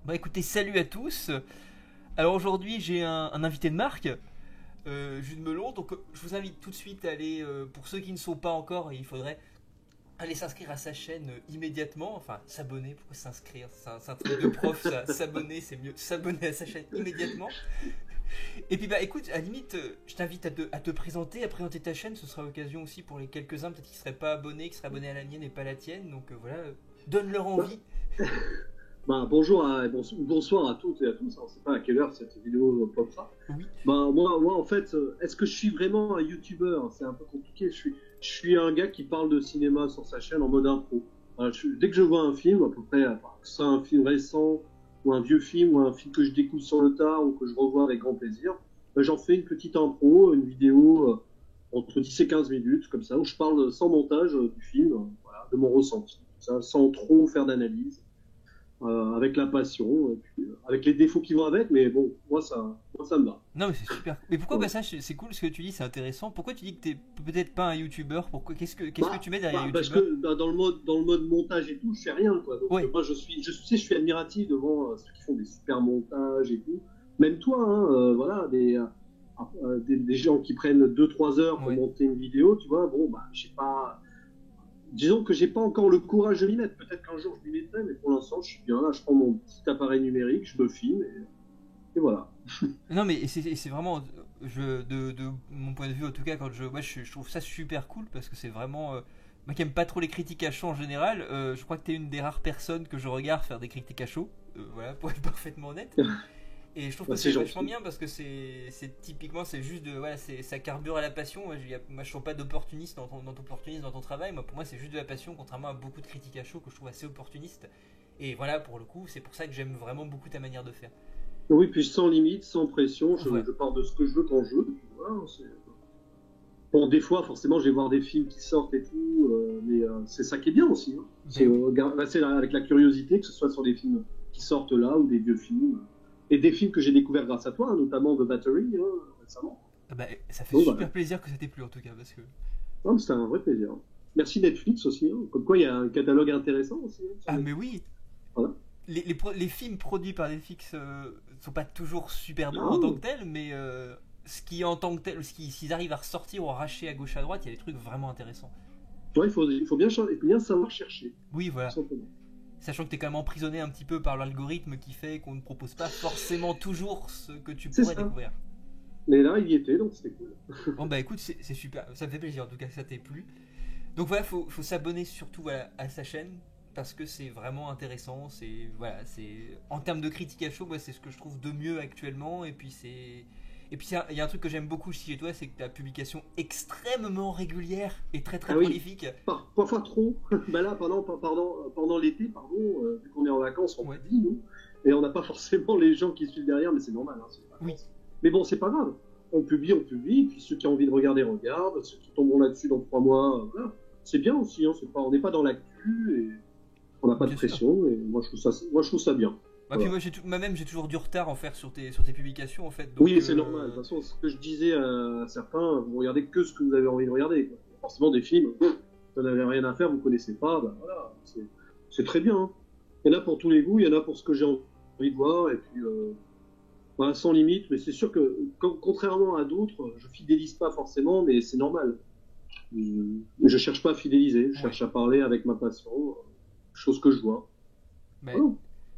Bah écoutez, salut à tous. Alors aujourd'hui, j'ai un invité de marque, Jules Melon. Donc je vous invite tout de suite à aller, pour ceux qui ne sont pas encore, il faudrait aller s'inscrire à sa chaîne immédiatement. Enfin, s'abonner. Pourquoi s'inscrire? C'est un truc de prof, ça. S'abonner, c'est mieux. S'abonner à sa chaîne immédiatement. Et puis bah écoute, à la limite, je t'invite à te présenter, à présenter ta chaîne. Ce sera l'occasion aussi pour les quelques-uns peut-être qui seraient pas abonnés, qui seraient abonnés à la mienne et pas à la tienne. Donc voilà, donne-leur envie. Bonjour bonsoir à toutes et à tous. On ne sait pas à quelle heure cette vidéo popera. Oui. Moi, en fait, est-ce que je suis vraiment un youtubeur? C'est un peu compliqué. Je suis un gars qui parle de cinéma sur sa chaîne en mode impro. Voilà, dès que je vois un film, à peu près, enfin, que ce soit un film récent, ou un vieux film, ou un film que je découvre sur le tard, ou que je revois avec grand plaisir, j'en fais une petite impro, une vidéo entre 10 et 15 minutes, comme ça, où je parle sans montage du film, voilà, de mon ressenti, ça, sans trop faire d'analyse. Avec la passion, et puis, avec les défauts qui vont avec, mais bon, moi ça me va. Non mais c'est super. Mais pourquoi Voilà. bah ça c'est cool ce que tu dis, c'est intéressant. Pourquoi tu dis que t'es peut-être pas un youtubeur? Pourquoi qu'est-ce que tu mets derrière Parce youtubeur? que dans le mode montage et tout, je fais rien, quoi. Donc Ouais, moi je suis admiratif devant ceux qui font des super montages et tout. Même toi, hein, voilà, des gens qui prennent 2 3 heures pour ouais. monter une vidéo, tu vois. Bon, j'ai pas, disons que j'ai pas encore le courage de m'y mettre. Peut-être qu'un jour je m'y mettrai, mais pour l'instant je suis bien là. Je prends mon petit appareil numérique, je me filme et voilà. Non mais c'est vraiment de mon point de vue en tout cas quand je trouve ça super cool parce que c'est vraiment moi qui aime pas trop les critiques à chaud en général, je crois que t'es une des rares personnes que je regarde faire des critiques à chaud, voilà pour être parfaitement honnête. Et je trouve que C'est c'est vachement gentil. bien parce que c'est typiquement c'est juste de voilà ça carbure à la passion. Moi je sens pas d'opportuniste dans ton travail. Moi pour moi c'est juste de la passion contrairement à beaucoup de critiques à chaud que je trouve assez opportunistes. Et voilà pour le coup c'est pour ça que j'aime vraiment beaucoup ta manière de faire. Oui, puis sans limite, sans pression, Voilà. je pars de ce que je veux quand je veux. Puis voilà, bon, des fois, forcément, je vais voir des films qui sortent et tout, mais c'est ça qui est bien aussi. Hein. C'est Ben oui. rester avec la curiosité, que ce soit sur des films qui sortent là ou des vieux films. Et des films que j'ai découverts grâce à toi, hein, notamment The Battery, hein, récemment. Ah bah, ça fait Donc super voilà, plaisir que ça t'ait plu en tout cas parce que non, c'était un vrai plaisir. Merci Netflix aussi, hein. Comme quoi il y a un catalogue intéressant aussi hein, sur ah mais Netflix. oui, Voilà. les films produits par Netflix sont pas toujours super bons en tant que Non, tels, mais ce qui en tant que tel, s'ils arrivent à ressortir ou à arracher à gauche à droite, il y a des trucs vraiment intéressants. ouais, il faut bien savoir chercher, Oui, tout voilà. simplement. Sachant que t'es quand même emprisonné un petit peu par l'algorithme qui fait qu'on ne propose pas forcément toujours ce que tu C'est pourrais ça. découvrir. Mais là, il y était, donc c'était cool. Bon bah écoute, c'est super, ça me fait plaisir en tout cas que ça t'ait plu. Donc voilà, faut s'abonner surtout voilà, à sa chaîne parce que c'est vraiment intéressant. C'est voilà, c'est en termes de critique à chaud, moi, c'est ce que je trouve de mieux actuellement. Et puis il y a un truc que j'aime beaucoup chez toi, c'est que ta publication extrêmement régulière et très très Ah oui, prolifique. parfois trop. Bah là, pendant l'été, pardon, vu qu'on est en vacances, on Ouais. publie, nous, et on n'a pas forcément les gens qui suivent derrière, mais c'est normal, hein, c'est les Oui. vacances. Mais bon, c'est pas grave. On publie, puis ceux qui ont envie de regarder, regardent, ceux qui tomberont là-dessus dans 3 mois, voilà. C'est bien aussi, hein, on n'est pas dans l'actu, et on n'a pas de Bien sûr. pression, et moi je trouve ça bien. Bah puis Voilà. moi-même j'ai toujours du retard en faire sur tes publications en fait. Donc Oui, c'est normal. De toute façon, ce que je disais à certains, vous regardez que ce que vous avez envie de regarder, quoi. Forcément, des films, vous n'avez rien à faire, vous connaissez pas, bah voilà, c'est très bien. Hein. Il y en a pour tous les goûts, il y en a pour ce que j'ai envie de voir, et puis voilà, sans limite. Mais c'est sûr que, contrairement à d'autres, je fidélise pas forcément, mais c'est normal. Je cherche pas à fidéliser, je ouais. cherche à parler avec ma passion, chose que je vois. Mais Voilà.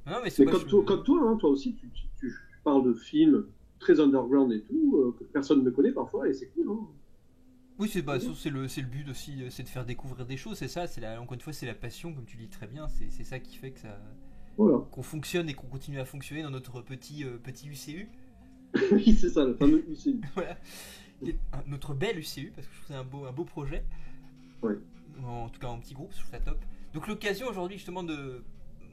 non mais c'est Mais moi comme toi, hein, toi aussi, tu parles de films très underground et tout, que personne ne connaît parfois, et c'est cool. Hein. oui, c'est le but aussi, c'est de faire découvrir des choses, c'est ça, encore une fois, c'est la passion, comme tu dis très bien, c'est ça qui fait Voilà. qu'on fonctionne et qu'on continue à fonctionner dans notre petit UCU. Oui, c'est ça, le fameux UCI. Voilà. Notre bel UCU, parce que je trouve que c'est un beau projet, Ouais. en tout cas en petit groupe, je trouve ça top. Donc l'occasion aujourd'hui justement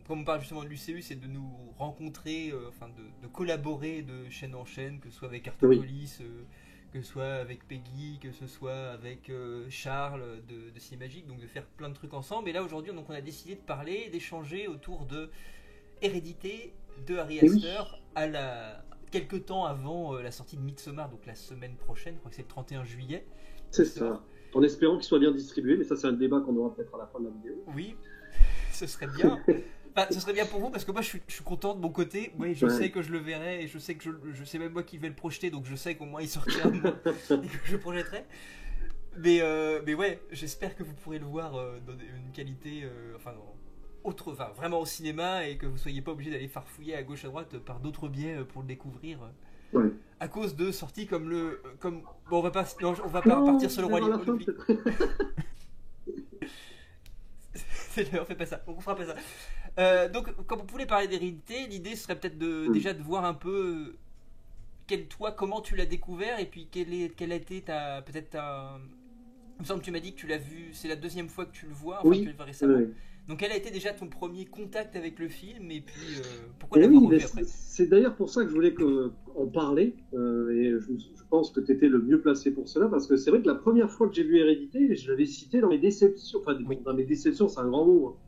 comme on parle justement de l'UCU, c'est de nous rencontrer, enfin de collaborer de chaîne en chaîne, que ce soit avec Oui. Artopolis, que ce soit avec Peggy, que ce soit avec Charles de Cinémagique, donc de faire plein de trucs ensemble. Et là aujourd'hui, donc on a décidé de parler, d'échanger autour de Hérédité de Harry Et oui, Astor quelques temps avant la sortie de Midsommar, donc la semaine prochaine, je crois que c'est le 31 juillet, c'est il sort. ça. En espérant qu'il soit bien distribué, mais ça, c'est un débat qu'on aura peut-être à la fin de la vidéo. Oui, ce serait bien. Enfin, ce serait bien pour vous parce que moi je suis content de mon côté. Oui, je Ouais. sais que je le verrai et je sais que je sais même moi qui vais le projeter, donc je sais qu'au moins il sortira moi et que je le projetterai. Mais ouais, j'espère que vous pourrez le voir dans une qualité, enfin vraiment au cinéma et que vous soyez pas obligé d'aller farfouiller à gauche à droite par d'autres biais pour le découvrir. Ouais. À cause de sorties comme bon on va pas Non, partir sur le roi vers la Lion, on fin, oublie. peut-être. On fait pas ça, on fera pas ça. Donc, comme vous voulez parler d'hérédité, l'idée serait peut-être déjà de voir un peu toi, comment tu l'as découvert et puis quelle a été peut-être ta. Il me semble que tu m'as dit que tu l'as vu, c'est la deuxième fois que tu le vois, enfin que tu Oui, le vois récemment. oui. Donc, quel a été déjà ton premier contact avec le film et puis pourquoi Et l'avoir oui, revu mais après? c'est d'ailleurs pour ça que je voulais en parler, et je pense que tu étais le mieux placé pour cela, parce que c'est vrai que la première fois que j'ai vu Hérédité, je l'avais cité dans mes déceptions, enfin Oui, bon, dans mes déceptions, c'est un grand mot,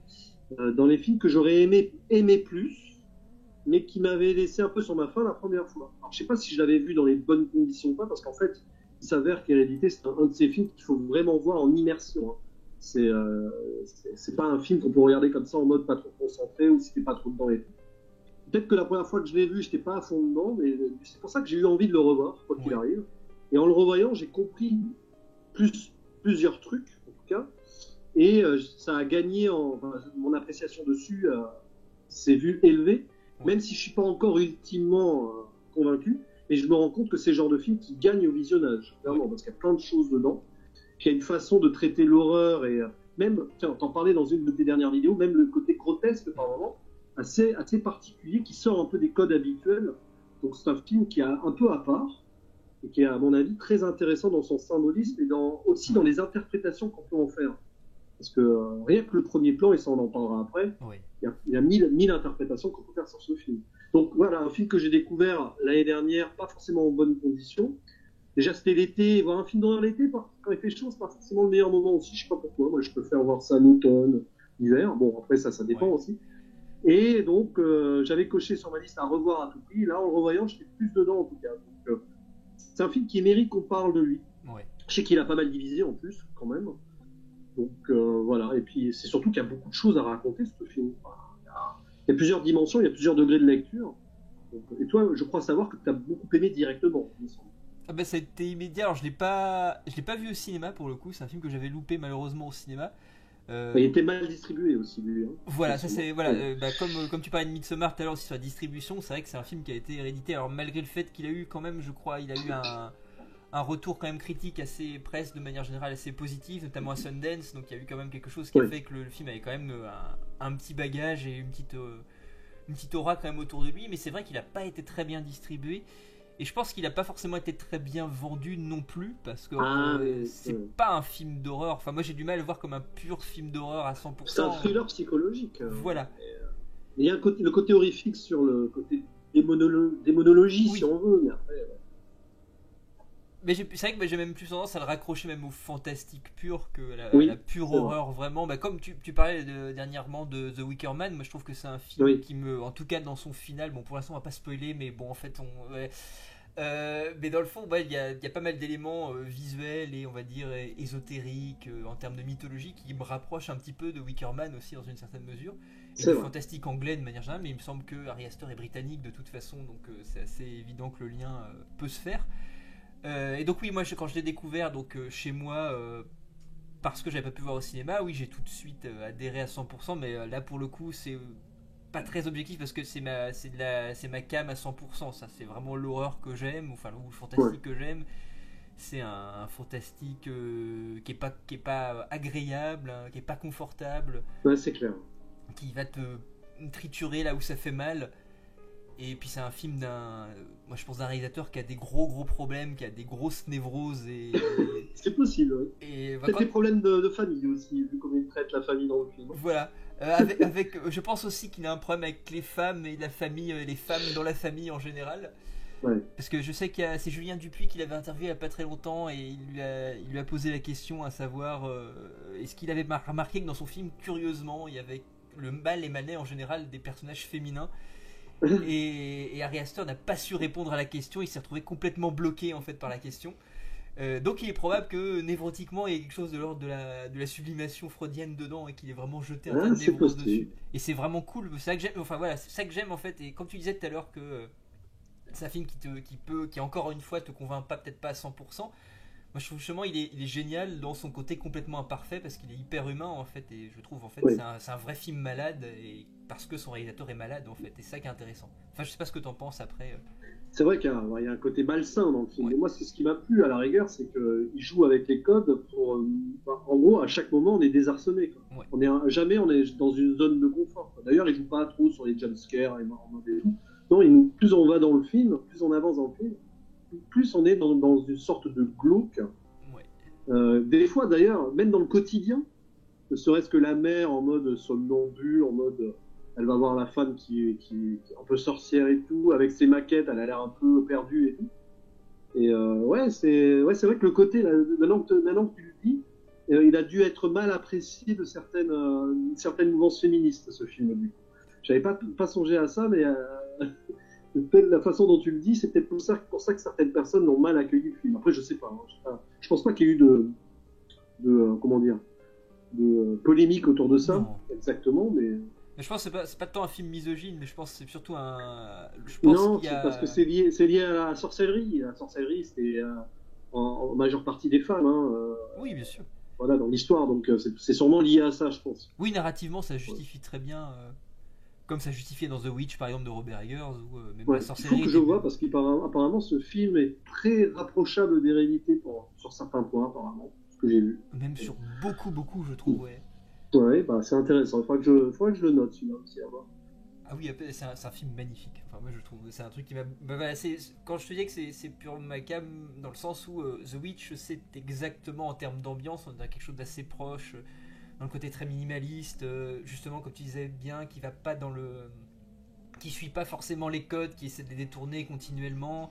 hein. Dans les films que j'aurais aimé plus, mais qui m'avaient laissé un peu sur ma faim la première fois. Alors je sais pas si je l'avais vu dans les bonnes conditions ou pas, parce qu'en fait, il s'avère qu'Hérédité, c'est un de ces films qu'il faut vraiment voir en immersion, hein. C'est c'est pas un film qu'on peut regarder comme ça en mode pas trop concentré ou si t'es pas trop dedans et tout. Peut-être que la première fois que je l'ai vu, j'étais pas à fond dedans, mais c'est pour ça que j'ai eu envie de le revoir, quoi qu'il oui, arrive. Et en le revoyant, j'ai compris plusieurs trucs, en tout cas, et ça a gagné enfin, mon appréciation dessus s'est vue élevée, oui, même si je suis pas encore ultimement convaincu, mais je me rends compte que c'est le genre de film qui gagne au visionnage, oui, clairement, parce qu'il y a plein de choses dedans, qu'il y a une façon de traiter l'horreur et même, tiens, t'en parlais dans une de tes dernières vidéos, même le côté grotesque par moment, assez particulier, qui sort un peu des codes habituels. Donc c'est un film qui est un peu à part et qui est à mon avis très intéressant dans son symbolisme et aussi dans les interprétations qu'on peut en faire. Parce que rien que le premier plan, et ça on en parlera après, oui. il y a mille interprétations qu'on peut faire sur ce film. Donc voilà, un film que j'ai découvert l'année dernière, pas forcément en bonnes conditions. Déjà c'était l'été, voir un film d'horreur l'été, quand il fait chaud, c'est pas forcément le meilleur moment aussi, je sais pas pourquoi. Moi je préfère voir ça en automne, hiver. Bon après ça dépend Ouais. aussi. Et donc, j'avais coché sur ma liste à revoir à tout prix. Là, en le revoyant, j'étais plus dedans en tout cas. Donc, c'est un film qui mérite qu'on parle de lui. Ouais. Je sais qu'il a pas mal divisé en plus, quand même. Donc voilà. Et puis, c'est surtout qu'il y a beaucoup de choses à raconter ce film. Enfin, il y a plusieurs dimensions, il y a plusieurs degrés de lecture. Donc, et toi, je crois savoir que tu as beaucoup aimé directement, il me semble. Ah bah ça a été immédiat. Alors je l'ai pas vu au cinéma pour le coup. C'est un film que j'avais loupé malheureusement au cinéma. Il Donc était mal distribué aussi, lui. Hein, voilà, ça effectivement. c'est voilà. Ouais. Comme tu parlais de Midsommar tout à l'heure aussi sur la distribution, c'est vrai que c'est un film qui a été hérédité. Alors malgré le fait qu'il a eu quand même, je crois, il a eu un retour quand même critique assez presse de manière générale assez positive, notamment à Sundance. Donc il y a eu quand même quelque chose qui a Ouais. fait que le film avait quand même un petit bagage et une petite aura quand même autour de lui. Mais c'est vrai qu'il n'a pas été très bien distribué. Et je pense qu'il n'a pas forcément été très bien vendu non plus, parce que Ah, c'est pas un film d'horreur. Enfin, moi j'ai du mal à le voir comme un pur film d'horreur à c'est un 100%. thriller psychologique. Voilà. Mais il y a le côté horrifique sur le côté démonologie, si Oui. on veut. Mais après, Mais c'est vrai que moi, j'ai même plus tendance à le raccrocher même au fantastique pur que la oui, pure c'est vrai. horreur vraiment. Bah, comme tu parlais dernièrement de The Wicker Man, moi je trouve que c'est un film Oui, qui me, en tout cas dans son final, bon pour l'instant on va pas spoiler, mais bon en fait ouais. Mais dans le fond, ouais, il y a pas mal d'éléments visuels et on va dire ésotériques en termes de mythologie qui me rapprochent un petit peu de Wicker Man aussi dans une certaine mesure et c'est du vrai. fantastique anglais de manière générale. Mais il me semble que Ari Aster est britannique de toute façon, donc c'est assez évident que le lien peut se faire. Et donc oui, moi quand je l'ai découvert donc chez moi parce que j'avais pas pu voir au cinéma, oui j'ai tout de suite adhéré à 100%, mais là pour le coup c'est pas très objectif parce que c'est ma cam à 100%, ça c'est vraiment l'horreur que j'aime, enfin ou le Ouais, fantastique que j'aime. C'est un fantastique qui est pas agréable, hein, qui est pas confortable, ouais, c'est clair. qui va te triturer là où ça fait mal. Et puis c'est un film moi je pense d'un réalisateur qui a des gros problèmes, qui a des grosses névroses C'est possible, oui. et Peut-être des problèmes de famille aussi, vu comme il traite la famille dans le film. voilà. Je pense aussi qu'il a un problème avec les femmes et la famille, les femmes dans la famille en général. Ouais. Parce que je sais c'est Julien Dupuis qui l'avait interviewé il n'y a pas très longtemps et il lui a posé la question à savoir est-ce qu'il avait remarqué que dans son film, curieusement, il y avait le mal émanait en général des personnages féminins. Et Ari Aster n'a pas su répondre à la question, il s'est retrouvé complètement bloqué en fait par la question. Donc il est probable que névrotiquement il y ait quelque chose de l'ordre de la sublimation freudienne dedans et qu'il ait vraiment jeté un tas Ah, de c'est névroses dessus. possible. Et c'est vraiment cool. C'est ça que j'aime. Enfin voilà, c'est ça que j'aime en fait. Et comme tu disais tout à l'heure que c'est un film qui encore une fois te convainc pas, peut-être pas à 100%. Moi je trouve justement il est génial dans son côté complètement imparfait parce qu'il est hyper humain en fait. Et je trouve en fait Oui. c'est un vrai film malade et parce que son réalisateur est malade en fait. Et c'est ça qui est intéressant. Enfin je sais pas ce que t'en penses après. C'est vrai qu'il y a un côté malsain dans le film. Ouais. Et moi, c'est ce qui m'a plu à la rigueur, c'est qu'il joue avec les codes pour. En gros, à chaque moment, on est désarçonné, quoi. Ouais. Jamais on est dans une zone de confort, quoi. D'ailleurs, il joue pas trop sur les jumpscares et tout. Non, plus on va dans le film, plus on avance dans le film, plus on est dans une sorte de glauque. Ouais. Des fois, d'ailleurs, même dans le quotidien, ne serait-ce que la mère en mode somnambule, en mode elle va voir la femme qui est un peu sorcière et tout, avec ses maquettes, elle a l'air un peu perdue et tout. Et ouais, c'est vrai que le côté, là, maintenant que tu le dis, il a dû être mal apprécié de certaines mouvances féministes, ce film. Du coup. J'avais pas songé à ça, mais peut-être la façon dont tu le dis, c'est peut-être pour ça que certaines personnes ont mal accueilli le film. Après, je sais pas. Je pense pas qu'il y ait eu comment dire, de polémique autour de ça, Non. exactement, mais Mais je pense que c'est pas tant un film misogyne, mais je pense que c'est surtout un. Je pense non, qu'il y c'est parce que a. c'est lié à la sorcellerie. La sorcellerie, c'était en majeure partie des femmes, hein, Oui, bien sûr. voilà, dans l'histoire, donc c'est sûrement lié à ça, je pense. Oui, narrativement, ça justifie très bien. Comme ça justifiait dans The Witch, par exemple, de Robert Eggers, ou même Ouais, la il faut sorcellerie que je était vois, bien. parce qu'apparemment, ce film est très rapprochable des réalités sur certains points, apparemment, ce que j'ai vu. Même sur beaucoup, je trouve, ouais. Ouais, bah, c'est intéressant. Faudra que je le note, celui-là aussi, à voir. Ah oui, c'est un film magnifique. Enfin, moi, je trouve. C'est un truc qui m'a. Quand je te dis que c'est pure ma cam, dans le sens où The Witch, c'est exactement en termes d'ambiance, on a quelque chose d'assez proche. Dans le côté très minimaliste, justement, comme tu disais bien, qui va pas dans le. Qui suit pas forcément les codes, qui essaie de les détourner continuellement,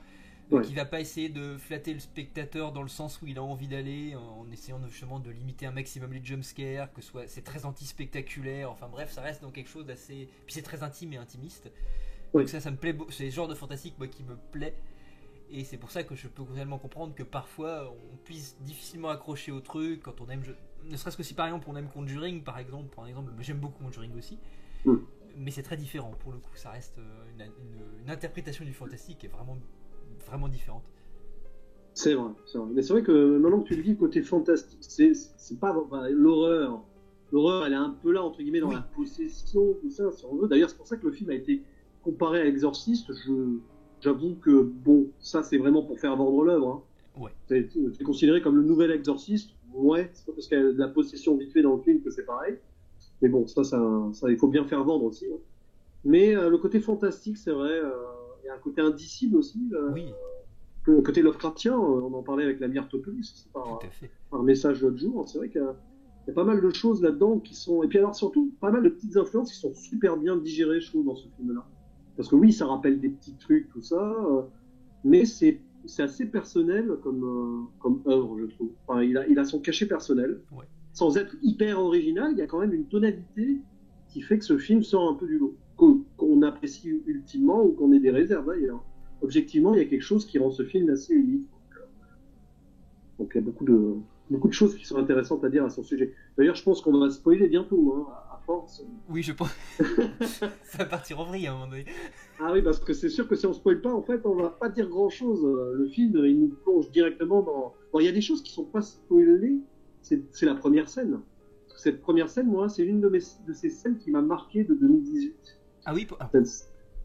Ouais, qui va pas essayer de flatter le spectateur dans le sens où il a envie d'aller, en essayant justement de limiter un maximum les jumpscares, c'est très anti-spectaculaire, enfin bref, ça reste dans quelque chose d'assez. Puis c'est très intime et intimiste. Donc ouais. ça me plaît, c'est le genre de fantastique moi qui me plaît. Et c'est pour ça que je peux réellement comprendre que parfois on puisse difficilement accrocher au truc quand on aime. Ne serait-ce que si par exemple on aime Conjuring, par exemple, j'aime beaucoup Conjuring aussi, Hmm. mais c'est très différent pour le coup, ça reste une interprétation du fantastique qui est vraiment différente. C'est vrai, c'est vrai. Mais c'est vrai que maintenant que tu le dis, côté fantastique, c'est pas bah, l'horreur. L'horreur, elle est un peu là, entre guillemets, dans Oui, la possession, tout ça, si on veut. D'ailleurs, c'est pour ça que le film a été comparé à l'Exorciste. J'avoue que, bon, ça, c'est vraiment pour faire vendre l'œuvre. Hein. ouais. C'est considéré comme le nouvel Exorciste. Ouais, c'est pas parce qu'il y a de la possession vite fait dans le film que c'est pareil. Mais bon, ça, il faut bien faire vendre aussi. Hein. Mais le côté fantastique, c'est vrai, il y a un côté indicible aussi. Oui, Le côté Lovecraftien, on en parlait avec la Myrtopolis, c'est tout à fait. par message l'autre jour. C'est vrai qu'il y a pas mal de choses là-dedans qui sont. Et puis alors surtout, pas mal de petites influences qui sont super bien digérées, je trouve, dans ce film-là. Parce que oui, ça rappelle des petits trucs, tout ça, mais c'est assez personnel comme œuvre, je trouve. Enfin, il a son cachet personnel. Ouais. Sans être hyper original, il y a quand même une tonalité qui fait que ce film sort un peu du lot. Qu'on apprécie ultimement ou qu'on ait des réserves d'ailleurs. Objectivement, il y a quelque chose qui rend ce film assez unique. Donc il y a beaucoup de choses qui sont intéressantes à dire à son sujet. D'ailleurs, je pense qu'on va spoiler bientôt, hein, à force. Oui, je pense. Ça va partir en vrille à un moment donné. Ah oui, parce que c'est sûr que si on spoil pas, en fait, on va pas dire grand-chose. Le film, il nous plonge directement dans. Bon, il y a des choses qui sont pas spoilées. C'est la première scène. Cette première scène, moi, c'est une de ces scènes qui m'a marqué de 2018. Ah oui,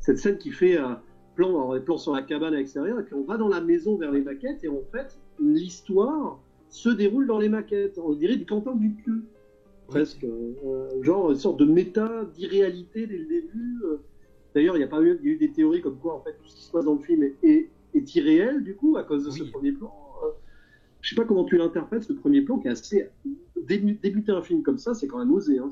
Cette scène qui fait plan sur la cabane à l'extérieur, et puis on va dans la maison vers les maquettes, et en fait, l'histoire se déroule dans les maquettes. On dirait du Quentin Dupieux, presque. Genre une sorte de méta d'irréalité dès le début. D'ailleurs, il y a eu des théories comme quoi, en fait, tout ce qui se passe dans le film est irréel, du coup, à cause de ce premier plan. Je sais pas comment tu l'interprètes, ce premier plan, qui est assez. Débuter un film comme ça, c'est quand même osé. Hein.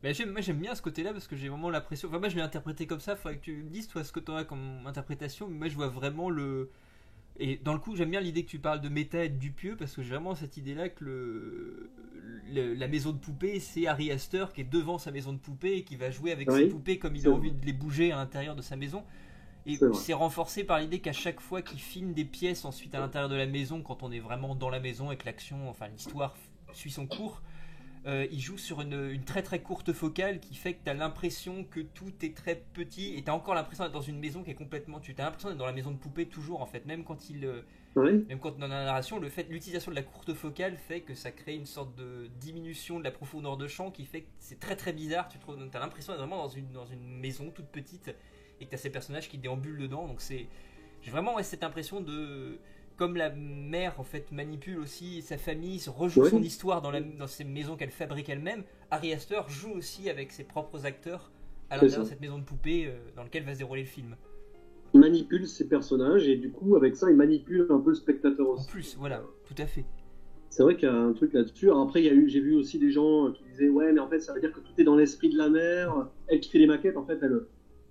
Mais moi j'aime bien ce côté-là parce que j'ai vraiment l'impression. Enfin, moi je l'ai interprété comme ça, faudrait que tu me dises toi ce que tu as comme interprétation. Mais moi je vois vraiment le. Et dans le coup, j'aime bien l'idée que tu parles de méta et de Dupieux parce que j'ai vraiment cette idée-là que la maison de poupée, c'est Harry Astor qui est devant sa maison de poupée et qui va jouer avec ses Oui, poupées comme il c'est a vrai. envie de les bouger à l'intérieur de sa maison. Et c'est renforcé par l'idée qu'à chaque fois qu'il filme des pièces ensuite à l'intérieur de la maison, quand on est vraiment dans la maison et que l'action, enfin l'histoire suit son cours, il joue sur une très très courte focale qui fait que tu as l'impression que tout est très petit et tu as encore l'impression d'être dans une maison qui est complètement... Tu as l'impression d'être dans la maison de poupée toujours en fait, même quand même quand dans la narration, l'utilisation de la courte focale fait que ça crée une sorte de diminution de la profondeur de champ qui fait que c'est très très bizarre. Tu as l'impression d'être vraiment dans une maison toute petite et que tu as ces personnages qui déambulent dedans. Donc j'ai vraiment cette impression de... Comme la mère en fait manipule aussi sa famille, rejoue son histoire dans ces maisons qu'elle fabrique elle-même, Ari Aster joue aussi avec ses propres acteurs à l'intérieur de cette maison de poupée dans laquelle va se dérouler le film. Il manipule ses personnages et du coup avec ça il manipule un peu le spectateur aussi. En plus, voilà, tout à fait. C'est vrai qu'il y a un truc là-dessus. Alors après j'ai vu aussi des gens qui disaient ouais mais en fait ça veut dire que tout est dans l'esprit de la mère. Elle qui fait les maquettes en fait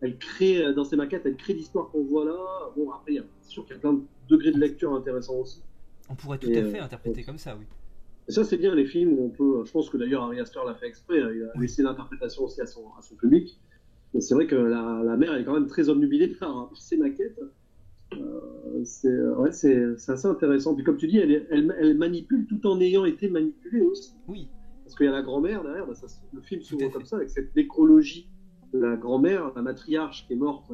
elle crée dans ses maquettes, elle crée l'histoire qu'on voit là. Bon après c'est sûr qu'il y a plein de degrés de lecture intéressants aussi. On pourrait tout à fait interpréter comme ça, oui. Et ça c'est bien les films où on peut. Je pense que d'ailleurs Ari Aster l'a fait exprès. Il a laissé l'interprétation aussi à son public. Mais c'est vrai que la mère elle est quand même très obnubilée par ses maquettes. C'est assez intéressant. Puis comme tu dis, elle manipule tout en ayant été manipulée aussi. Oui. Parce qu'il y a la grand-mère derrière. Le film s'ouvre comme ça avec cette nécrologie de la grand-mère, la matriarche qui est morte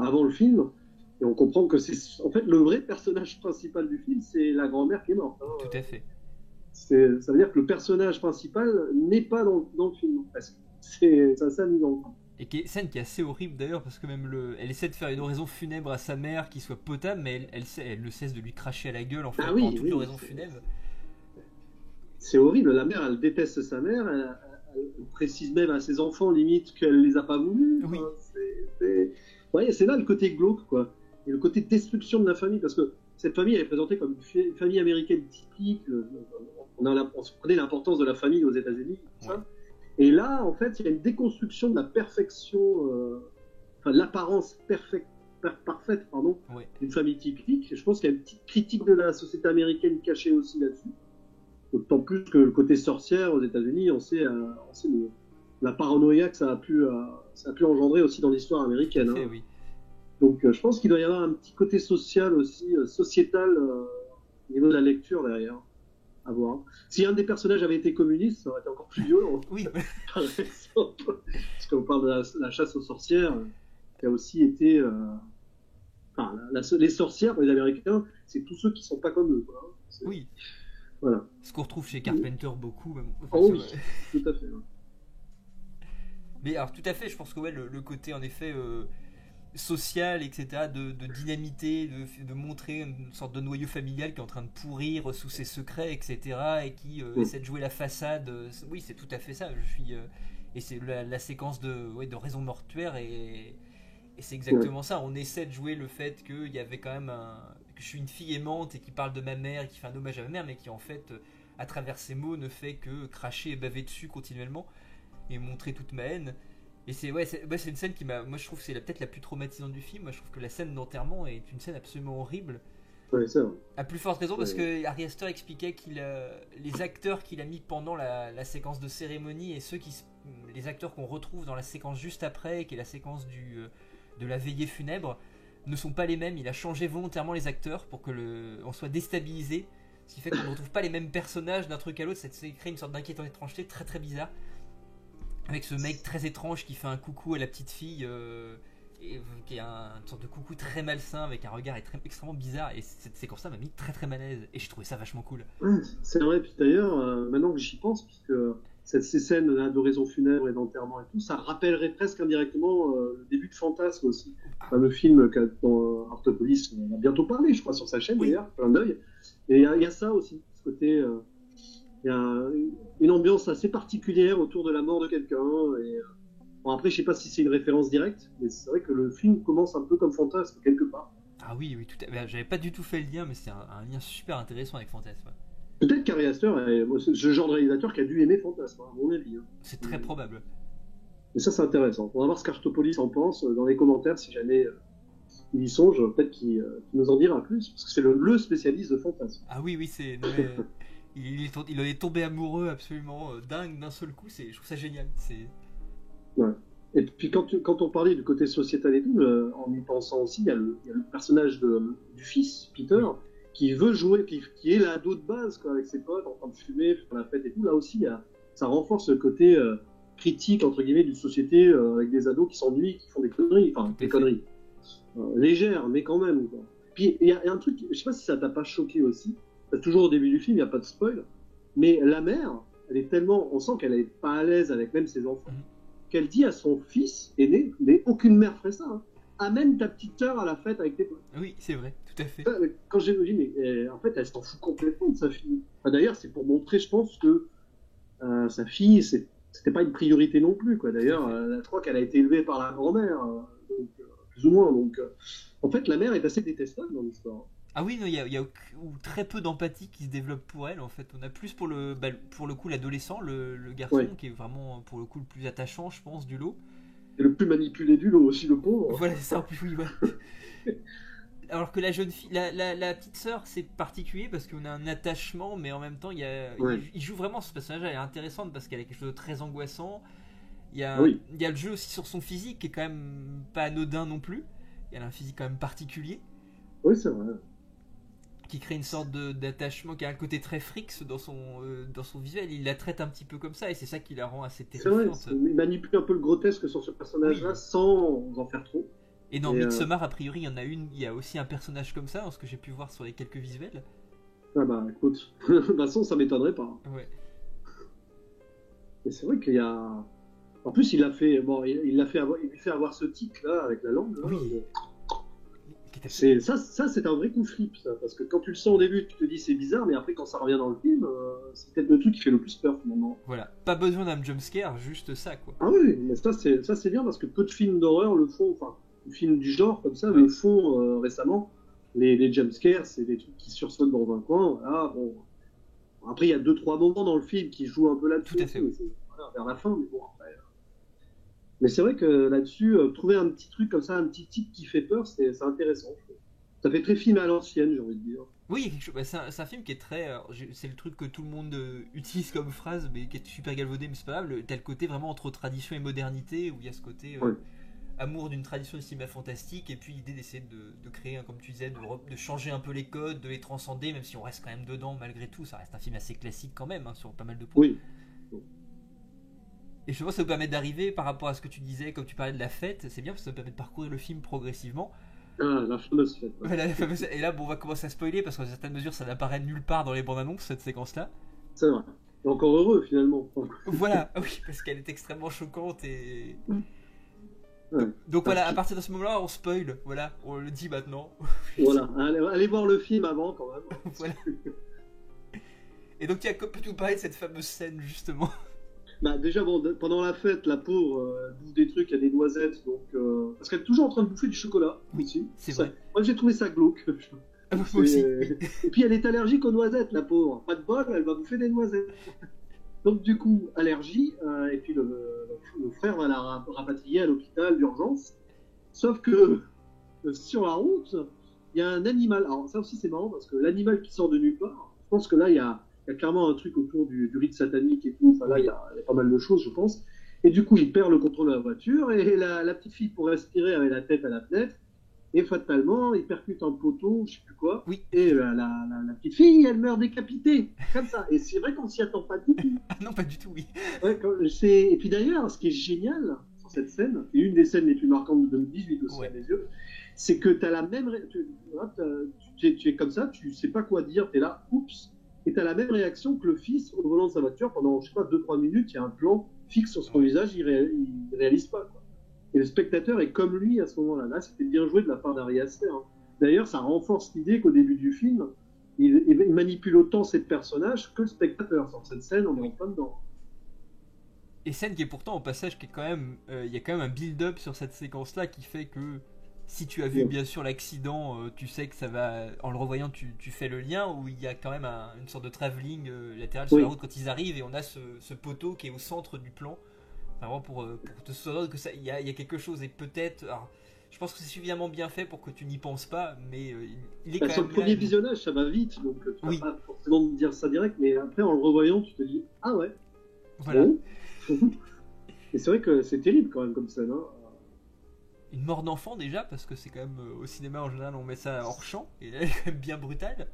avant le film. Et on comprend que c'est en fait le vrai personnage principal du film, c'est la grand-mère qui est morte. Tout à fait. Ça veut dire que le personnage principal n'est pas dans le film. C'est assez amusant. Et scène qui est assez horrible d'ailleurs, parce que même elle essaie de faire une oraison funèbre à sa mère qui soit potable, mais elle ne cesse de lui cracher à la gueule en fait pendant toute l'oraison funèbre. C'est horrible. La mère, elle déteste sa mère. Elle précise même à ses enfants limite qu'elle les a pas voulu. Oui. C'est là le côté glauque, quoi. Et le côté destruction de la famille, parce que cette famille elle est présentée comme une famille américaine typique. On connaît l'importance de la famille aux États-Unis, tout ça. Et là, en fait, il y a une déconstruction de la perfection, de l'apparence parfaite, d'une famille typique. Et je pense qu'il y a une petite critique de la société américaine cachée aussi là-dessus. D'autant plus que le côté sorcière aux États-Unis, on sait la paranoïa que ça a pu engendrer aussi dans l'histoire américaine. Oui. Donc, je pense qu'il doit y avoir un petit côté social aussi, sociétal, au niveau de la lecture derrière. À voir. Si un des personnages avait été communiste, ça aurait été encore plus violent. Oui. Par exemple. Parce qu'on parle de la chasse aux sorcières, qui a aussi été. Les sorcières, pour les Américains, c'est tous ceux qui sont pas comme eux. Quoi. Oui. Voilà. Ce qu'on retrouve chez Carpenter beaucoup. Même. Oui, tout à fait. Mais alors, tout à fait, je pense que le côté, en effet, social, etc., de dynamiter, de montrer une sorte de noyau familial qui est en train de pourrir sous ses secrets, etc., et qui essaie de jouer la façade. Oui, c'est tout à fait ça. Et c'est la séquence de raison mortuaire, et c'est exactement ça. On essaie de jouer le fait qu'il y avait quand même que je suis une fille aimante et qui parle de ma mère, et qui fait un hommage à ma mère, mais qui en fait, à travers ses mots, ne fait que cracher et baver dessus continuellement, et montrer toute ma haine. Et c'est une scène qui moi je trouve que c'est peut-être la plus traumatisante du film. Moi je trouve que la scène d'enterrement est une scène absolument horrible. Ouais, ça. À plus forte raison parce que Ari Aster expliquait les acteurs qu'il a mis pendant la séquence de cérémonie et les acteurs qu'on retrouve dans la séquence juste après, qui est la séquence de la veillée funèbre, ne sont pas les mêmes. Il a changé volontairement les acteurs pour que on soit déstabilisé, ce qui fait qu'on ne retrouve pas les mêmes personnages d'un truc à l'autre. Ça crée une sorte d'inquiétante étrangeté très très bizarre. Avec ce mec très étrange qui fait un coucou à la petite fille, qui est une sorte de coucou très malsain avec un regard extrêmement bizarre. Et cette séquence-là m'a mis très très mal à l'aise. Et j'ai trouvé ça vachement cool. C'est vrai, puis d'ailleurs, maintenant que j'y pense, puisque ces scènes d'oraison funèbre et d'enterrement et tout, ça rappellerait presque indirectement le début de Fantasme aussi. Le film dont Artopolis on a bientôt parlé, je crois, sur sa chaîne d'ailleurs, plein d'œil. Et il y a ça aussi, ce côté. Il y a une ambiance assez particulière autour de la mort de quelqu'un. Bon, après, je sais pas si c'est une référence directe, mais c'est vrai que le film commence un peu comme Fantasme, quelque part. Ah oui, tout à fait. J'avais pas du tout fait le lien, mais c'est un lien super intéressant avec Fantasme. Peut-être qu'Ari Aster est ce genre de réalisateur qui a dû aimer Fantasme, à mon avis. C'est très probable. Mais ça, c'est intéressant. On va voir ce qu'Artopolis en pense dans les commentaires, si jamais il y songe. Peut-être qu'il nous en dira plus, parce que c'est le spécialiste de Fantasme. Ah oui, c'est... il est tombé amoureux absolument dingue d'un seul coup. Je trouve ça génial. Ouais. Et puis quand on parlait du côté sociétal et tout, en y pensant aussi, il y a le personnage du fils, Peter, qui veut jouer, qui est l'ado de base, quoi, avec ses potes, en train de fumer, faire la fête et tout. Là aussi, ça renforce le côté critique, entre guillemets, d'une société avec des ados qui s'ennuient, qui font des conneries, enfin des conneries légères, mais quand même, quoi. Puis il y a un truc, je sais pas si ça t'a pas choqué aussi, parce que toujours au début du film, il n'y a pas de spoil, mais la mère, elle est tellement, on sent qu'elle est pas à l'aise avec même ses enfants, qu'elle dit à son fils aîné, mais aucune mère ferait ça, hein, amène ta petite sœur à la fête avec tes potes. Oui, c'est vrai, tout à fait. Quand j'ai dit, mais en fait, elle s'en fout complètement de sa fille. Enfin, d'ailleurs, c'est pour montrer, je pense, que sa fille, c'était pas une priorité non plus, quoi. D'ailleurs, je crois qu'elle a été élevée par la grand-mère, donc, plus ou moins. Donc, en fait, la mère est assez détestable dans l'histoire. Ah oui, il y a très peu d'empathie qui se développe pour elle en fait. On a plus pour le coup l'adolescent, le garçon Ouais. qui est vraiment pour le coup le plus attachant, je pense, du lot. Et le plus manipulé du lot aussi, le pauvre. Voilà, c'est ça en plus, oui, ouais. Alors que la jeune fille, la petite sœur, c'est particulier parce qu'on a un attachement, mais en même temps, Ouais. il joue vraiment ce personnage. Elle est intéressante parce qu'elle a quelque chose de très angoissant. Ah oui, Il y a le jeu aussi sur son physique qui est quand même pas anodin non plus. Elle a un physique quand même particulier oui, c'est vrai. qui crée une sorte d'attachement, qui a un côté très frix dans son visuel. Il la traite un petit peu comme ça et c'est ça qui la rend assez C'est vrai, terrifiante. il manipule un peu le grotesque sur ce personnage-là Oui. sans en faire trop. Et dans Et, Midsommar, a priori, il y a aussi un personnage comme ça, dans ce que j'ai pu voir sur les quelques visuels. ah bah écoute, de toute façon, ça m'étonnerait pas. Ouais. Mais c'est vrai qu'il y a. En plus, il l'a fait. Bon, il l'a fait avoir, il lui fait avoir ce tic là avec la langue. Là, Oui. ça, c'est un vrai coup flip, ça, parce que quand tu le sens au début, tu te dis c'est bizarre, mais après quand ça revient dans le film, c'est peut-être le truc qui fait le plus peur finalement. Voilà. Pas besoin d'un jumpscare, juste ça, quoi. Ah oui, mais ça c'est bien parce que peu de films d'horreur le font, enfin, les films du genre comme ça Ouais. le font récemment. Les jumpscares, c'est des trucs qui sursautent dans un coin. Voilà, bon. Après, il y a 2-3 moments dans le film qui jouent un peu là-dessus. Tout à fait, oui. Voilà, vers la fin, mais bon, après. Mais c'est vrai que là-dessus, trouver un petit truc comme ça, un petit type qui fait peur, c'est intéressant. Je trouve. Ça fait très film à l'ancienne, j'ai envie de dire. Oui, il y a quelque chose. Bah, c'est un film qui est très. C'est le truc que tout le monde utilise comme phrase, mais qui est super galvaudé, mais c'est pas grave. T'as le côté vraiment entre tradition et modernité, où il y a ce côté Ouais. amour d'une tradition de cinéma fantastique, et puis l'idée d'essayer de créer, comme tu disais, de changer un peu les codes, de les transcender, même si on reste quand même dedans malgré tout. Ça reste un film assez classique quand même, hein, sur pas mal de points. Oui. Et je pense que ça vous permet d'arriver par rapport à ce que tu disais, comme tu parlais de la fête, c'est bien parce que ça vous permet de parcourir le film progressivement. Ah, la fameuse fête. Ouais. Voilà, et là, bon, on va commencer à spoiler parce qu'en certaines mesures, ça n'apparaît nulle part dans les bandes annonces, cette séquence-là. C'est vrai. Et encore heureux, finalement. Voilà, oui, parce qu'elle est extrêmement choquante et. Ouais. Donc voilà, à partir de ce moment-là, on spoil, voilà, on le dit maintenant. Voilà. Allez voir le film avant, quand même. Voilà. Et donc, peux-tu nous parler de cette fameuse scène, justement? Bah, déjà, bon, pendant la fête, la pauvre bouffe des trucs, il y a des noisettes, donc, parce qu'elle est toujours en train de bouffer du chocolat. Oui, aussi. c'est Ça, vrai. moi, j'ai trouvé ça glauque. Moi aussi. Et puis, elle est allergique aux noisettes, la pauvre. Pas de bol, elle va bouffer des noisettes. Donc, du coup, allergie, et puis le frère va la rapatrier à l'hôpital d'urgence. Sauf que sur la route, il y a un animal. Alors, ça aussi, c'est marrant parce que l'animal qui sort de nulle part, je pense que là, il y a clairement un truc autour du rite satanique et tout. Enfin, là, il y a pas mal de choses, je pense. Et du coup, il perd le contrôle de la voiture et la petite fille, pour respirer, avait la tête à la fenêtre. Et fatalement, il percute un poteau, je sais plus quoi. Oui. Et la petite fille, elle meurt décapitée, comme ça. Et c'est vrai qu'on s'y attend pas du tout. Ah non, pas du tout, oui. Ouais, et puis d'ailleurs, ce qui est génial sur cette scène, et une des scènes les plus marquantes de 2018 aussi Ouais. à mes yeux, c'est que tu as la même. Tu es comme ça, tu sais pas quoi dire, tu es là, oups, et tu as la même réaction que le fils au volant de sa voiture pendant, je sais pas, 2-3 minutes, il y a un plan fixe sur son visage, il réalise pas, quoi. Et le spectateur est comme lui à ce moment-là. Là, c'était bien joué de la part d'Ari Aster. Hein. D'ailleurs, ça renforce l'idée qu'au début du film, il manipule autant ses personnages que le spectateur. Sur cette scène, on est en plein dedans. Et scène qui est pourtant au passage qui est quand même, il y a quand même un build-up sur cette séquence-là qui fait que si tu as vu bien sûr l'accident, tu sais que ça va, en le revoyant, tu fais le lien où il y a quand même une sorte de travelling latéral sur la route quand ils arrivent et on a ce poteau qui est au centre du plan. Vraiment pour te souvenir que ça, il y a quelque chose et peut-être. Alors, je pense que c'est suffisamment bien fait pour que tu n'y penses pas, mais il est quand Sur même le premier là, visionnage, ça va vite, donc tu oui. vas pas forcément me dire ça direct, mais après, en le revoyant, tu te dis, ah ouais. Voilà. Bon. Et c'est vrai que c'est terrible quand même comme scène. Hein. Une mort d'enfant déjà, parce que c'est quand même au cinéma en général on met ça hors champ, et là elle est quand même bien brutale.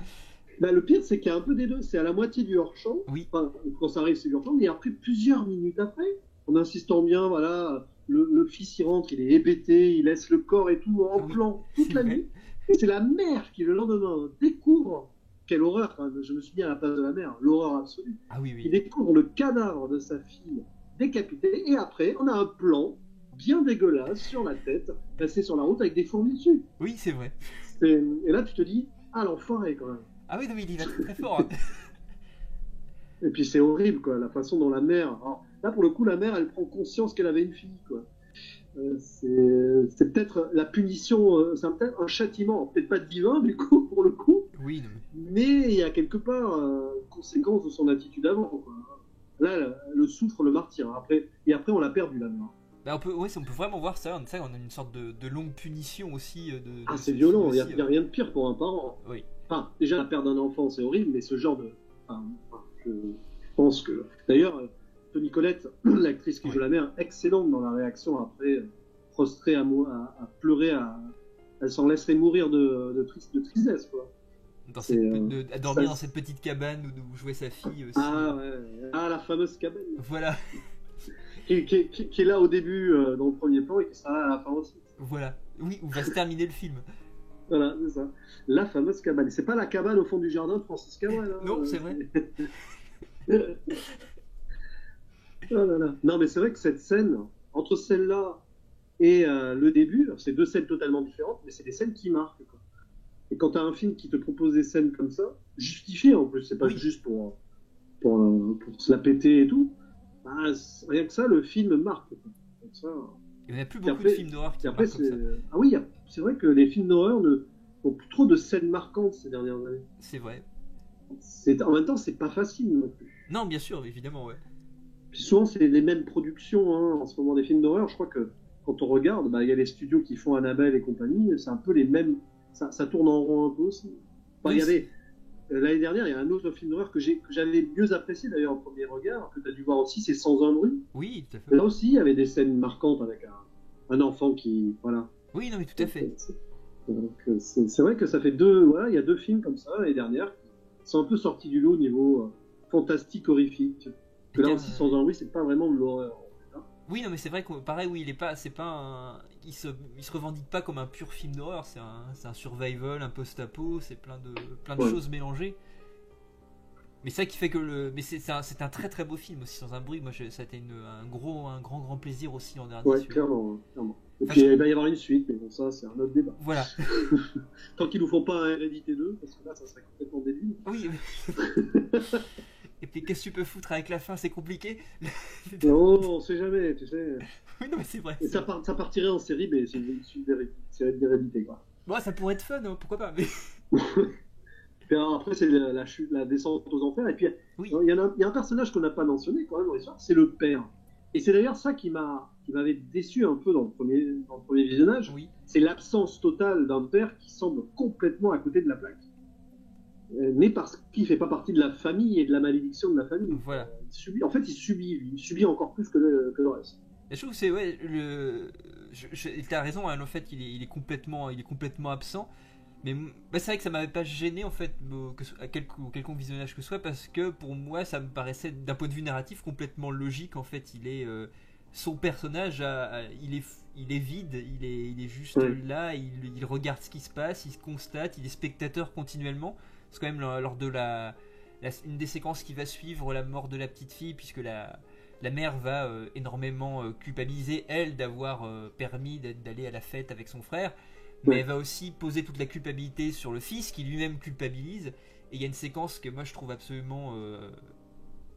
Bah, le pire, c'est qu'il y a un peu des deux. C'est à la moitié du hors-champ. Oui, Enfin, quand ça arrive, c'est du hors-champ. Mais après, plusieurs minutes après, en insistant bien, voilà, le fils, il rentre, il est hébété, il laisse le corps et tout en oui, plan toute c'est la vrai. nuit. Et c'est la mère qui, le lendemain, découvre. Quelle horreur, quand même. Je me suis mis à la place de la mère. L'horreur absolue. Ah oui, Qui oui. découvre le cadavre de sa fille décapitée. Et après, on a un plan bien dégueulasse sur la tête, passé sur la route avec des fourmis dessus. Oui, c'est vrai. Et là, tu te dis, ah, l'enfoiré, quand même. Ah oui, non, mais il y va très très fort. Hein. Et puis c'est horrible, quoi, la façon dont la mère. Alors, là, pour le coup, la mère, elle prend conscience qu'elle avait une fille, quoi. C'est peut-être la punition, c'est peut-être un châtiment, peut-être pas divin, du coup, pour le coup, Oui, non, mais il y a quelque part conséquence de son attitude avant, quoi. Là, elle souffre le martyr. Après, et après, on l'a perdu, la mère. bah, on peut vraiment voir ça. On a une sorte de longue punition aussi Ah, de c'est ce film violent, il aussi. n'y a rien de pire pour un parent. Oui, Enfin, déjà, la perte d'un enfant, c'est horrible, mais ce genre de. Je pense que. D'ailleurs, Toni Collette, l'actrice qui oui. joue la mère, excellente dans la réaction après, prostrée à pleurer, elle s'en laisserait mourir de tristesse, quoi. C'est, À dormir ça, dans cette petite cabane où jouait sa fille aussi. ah, ouais, ah, la fameuse cabane, Voilà, qui est là au début, dans le premier plan, et qui sera là à la fin aussi. voilà. Oui, où va se terminer le film. Voilà, c'est ça. La fameuse cabane. C'est pas la cabane au fond du jardin de Francis Cabrel. Hein, Non, c'est vrai. Oh là là. Non, mais c'est vrai que cette scène, entre celle-là et le début, c'est deux scènes totalement différentes, mais c'est des scènes qui marquent, quoi. Et quand tu as un film qui te propose des scènes comme ça, justifiées en plus, c'est pas Oui. juste pour se la péter et tout, bah, rien que ça, le film marque, quoi. Donc ça, Il n'y a plus et beaucoup après, de films d'horreur qui et après marquent comme ça. ah oui, c'est vrai que les films d'horreur n'ont plus trop de scènes marquantes ces dernières années. C'est vrai. En même temps, c'est pas facile non plus. Non, bien sûr, évidemment, ouais. Puis souvent, c'est les mêmes productions, hein, en ce moment, des films d'horreur. Je crois que quand on regarde, bah, il y a les studios qui font Annabelle et compagnie, c'est un peu les mêmes. Ça tourne en rond un peu aussi. Enfin, Oui, il y avait, l'année dernière, il y a un autre film d'horreur que j'avais mieux apprécié d'ailleurs au premier regard, que tu as dû voir aussi, c'est Sans un bruit. oui, tout à Et fait. là aussi, il y avait des scènes marquantes avec un enfant qui. Voilà. Oui, non, mais tout à fait. C'est vrai que ça fait voilà, il y a deux films comme ça l'année dernière qui sont un peu sortis du lot au niveau fantastique, horrifique. Que là aussi, Sans un bruit, c'est pas vraiment de l'horreur. Oui, non, mais c'est vrai que pareil, oui, il est pas, c'est pas il se revendique pas comme un pur film d'horreur. C'est un survival, un post-apo, c'est plein de Ouais. choses mélangées. Mais c'est ça qui fait que mais c'est un très très beau film aussi Sans un bruit. Moi, ça a été un grand plaisir aussi l'an dernier. Ouais, Celui-là. clairement, clairement. Et Enfin, puis il va y avoir une suite, mais bon, ça, c'est un autre débat. voilà. Tant qu'ils nous font pas un Hérédité 2, parce que là, ça serait complètement débile. Oui. Et puis qu'est-ce que tu peux foutre avec la fin, c'est compliqué. Non, on sait jamais, tu sais. Oui, non, mais c'est vrai. Et ça partirait en série, mais c'est une suite d'Hérédité, quoi. Bon, ça pourrait être fun, hein, pourquoi pas. Mais Puis alors, après, c'est la chute, la descente aux enfers. Et puis, oui, il y a un personnage qu'on n'a pas mentionné quand même dans l'histoire, c'est le père. Et c'est d'ailleurs ça qui m'avait déçu un peu dans le premier visionnage. oui. C'est l'absence totale d'un père qui semble complètement à côté de la plaque. Mais parce qu'il fait pas partie de la famille et de la malédiction de la famille. Voilà. En fait, il subit encore plus que le reste. Et je trouve que c'est ouais t'as raison, hein, le fait qu'il est complètement absent. Mais bah, c'est vrai que ça m'avait pas gêné en fait à quelconque visionnage que ce soit, parce que pour moi ça me paraissait d'un point de vue narratif complètement logique. En fait, son personnage il est vide, il est juste là, il regarde ce qui se passe, il se constate, il est spectateur continuellement. C'est quand même lors de une des séquences qui va suivre la mort de la petite fille, puisque la mère va énormément culpabiliser elle d'avoir permis d'aller à la fête avec son frère, mais elle va aussi poser toute la culpabilité sur le fils qui lui-même culpabilise. Et il y a une séquence que moi je trouve absolument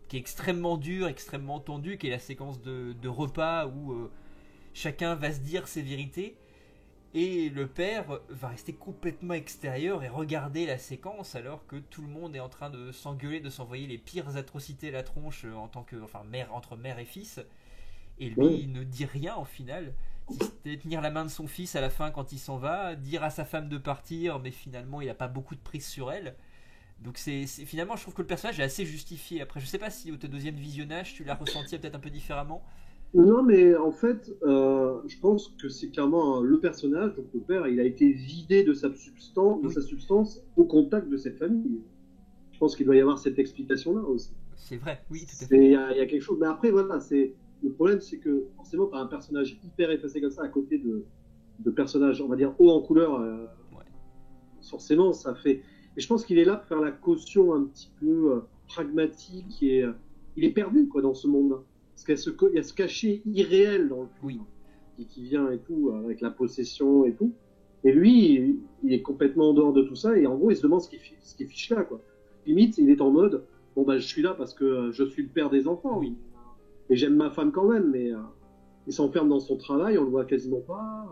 qui est extrêmement dure, extrêmement tendue, qui est la séquence de repas où chacun va se dire ses vérités. Et le père va rester complètement extérieur et regarder la séquence alors que tout le monde est en train de s'engueuler, de s'envoyer les pires atrocités à la tronche entre mère et fils. Et lui, il ne dit rien en final. Si c'était tenir la main de son fils à la fin quand il s'en va, dire à sa femme de partir, mais finalement il n'a pas beaucoup de prise sur elle. Donc finalement, je trouve que le personnage est assez justifié. Après, je sais pas si au deuxième visionnage, tu l'as ressenti peut-être un peu différemment. Non, mais en fait, je pense que c'est clairement le personnage, donc le père, il a été vidé de Oui, sa substance au contact de cette famille. Je pense qu'il doit y avoir cette explication-là aussi. c'est vrai, oui, tout à fait. Il y a quelque chose. Mais après, voilà, le problème, c'est que forcément, tu as un personnage hyper effacé comme ça à côté de personnages, on va dire, haut en couleur. Ouais. Forcément, ça fait. Et je pense qu'il est là pour faire la caution un petit peu pragmatique et il est perdu quoi dans ce monde-là. Parce il y a ce cachet irréel dans le Oui, film qui vient et tout avec la possession et tout. Et lui, il est complètement en dehors de tout ça et en gros, il se demande ce qui fiche là quoi. Limite, il est en mode bon bah je suis là parce que je suis le père des enfants oui, et j'aime ma femme quand même, mais il s'enferme dans son travail, on le voit quasiment pas.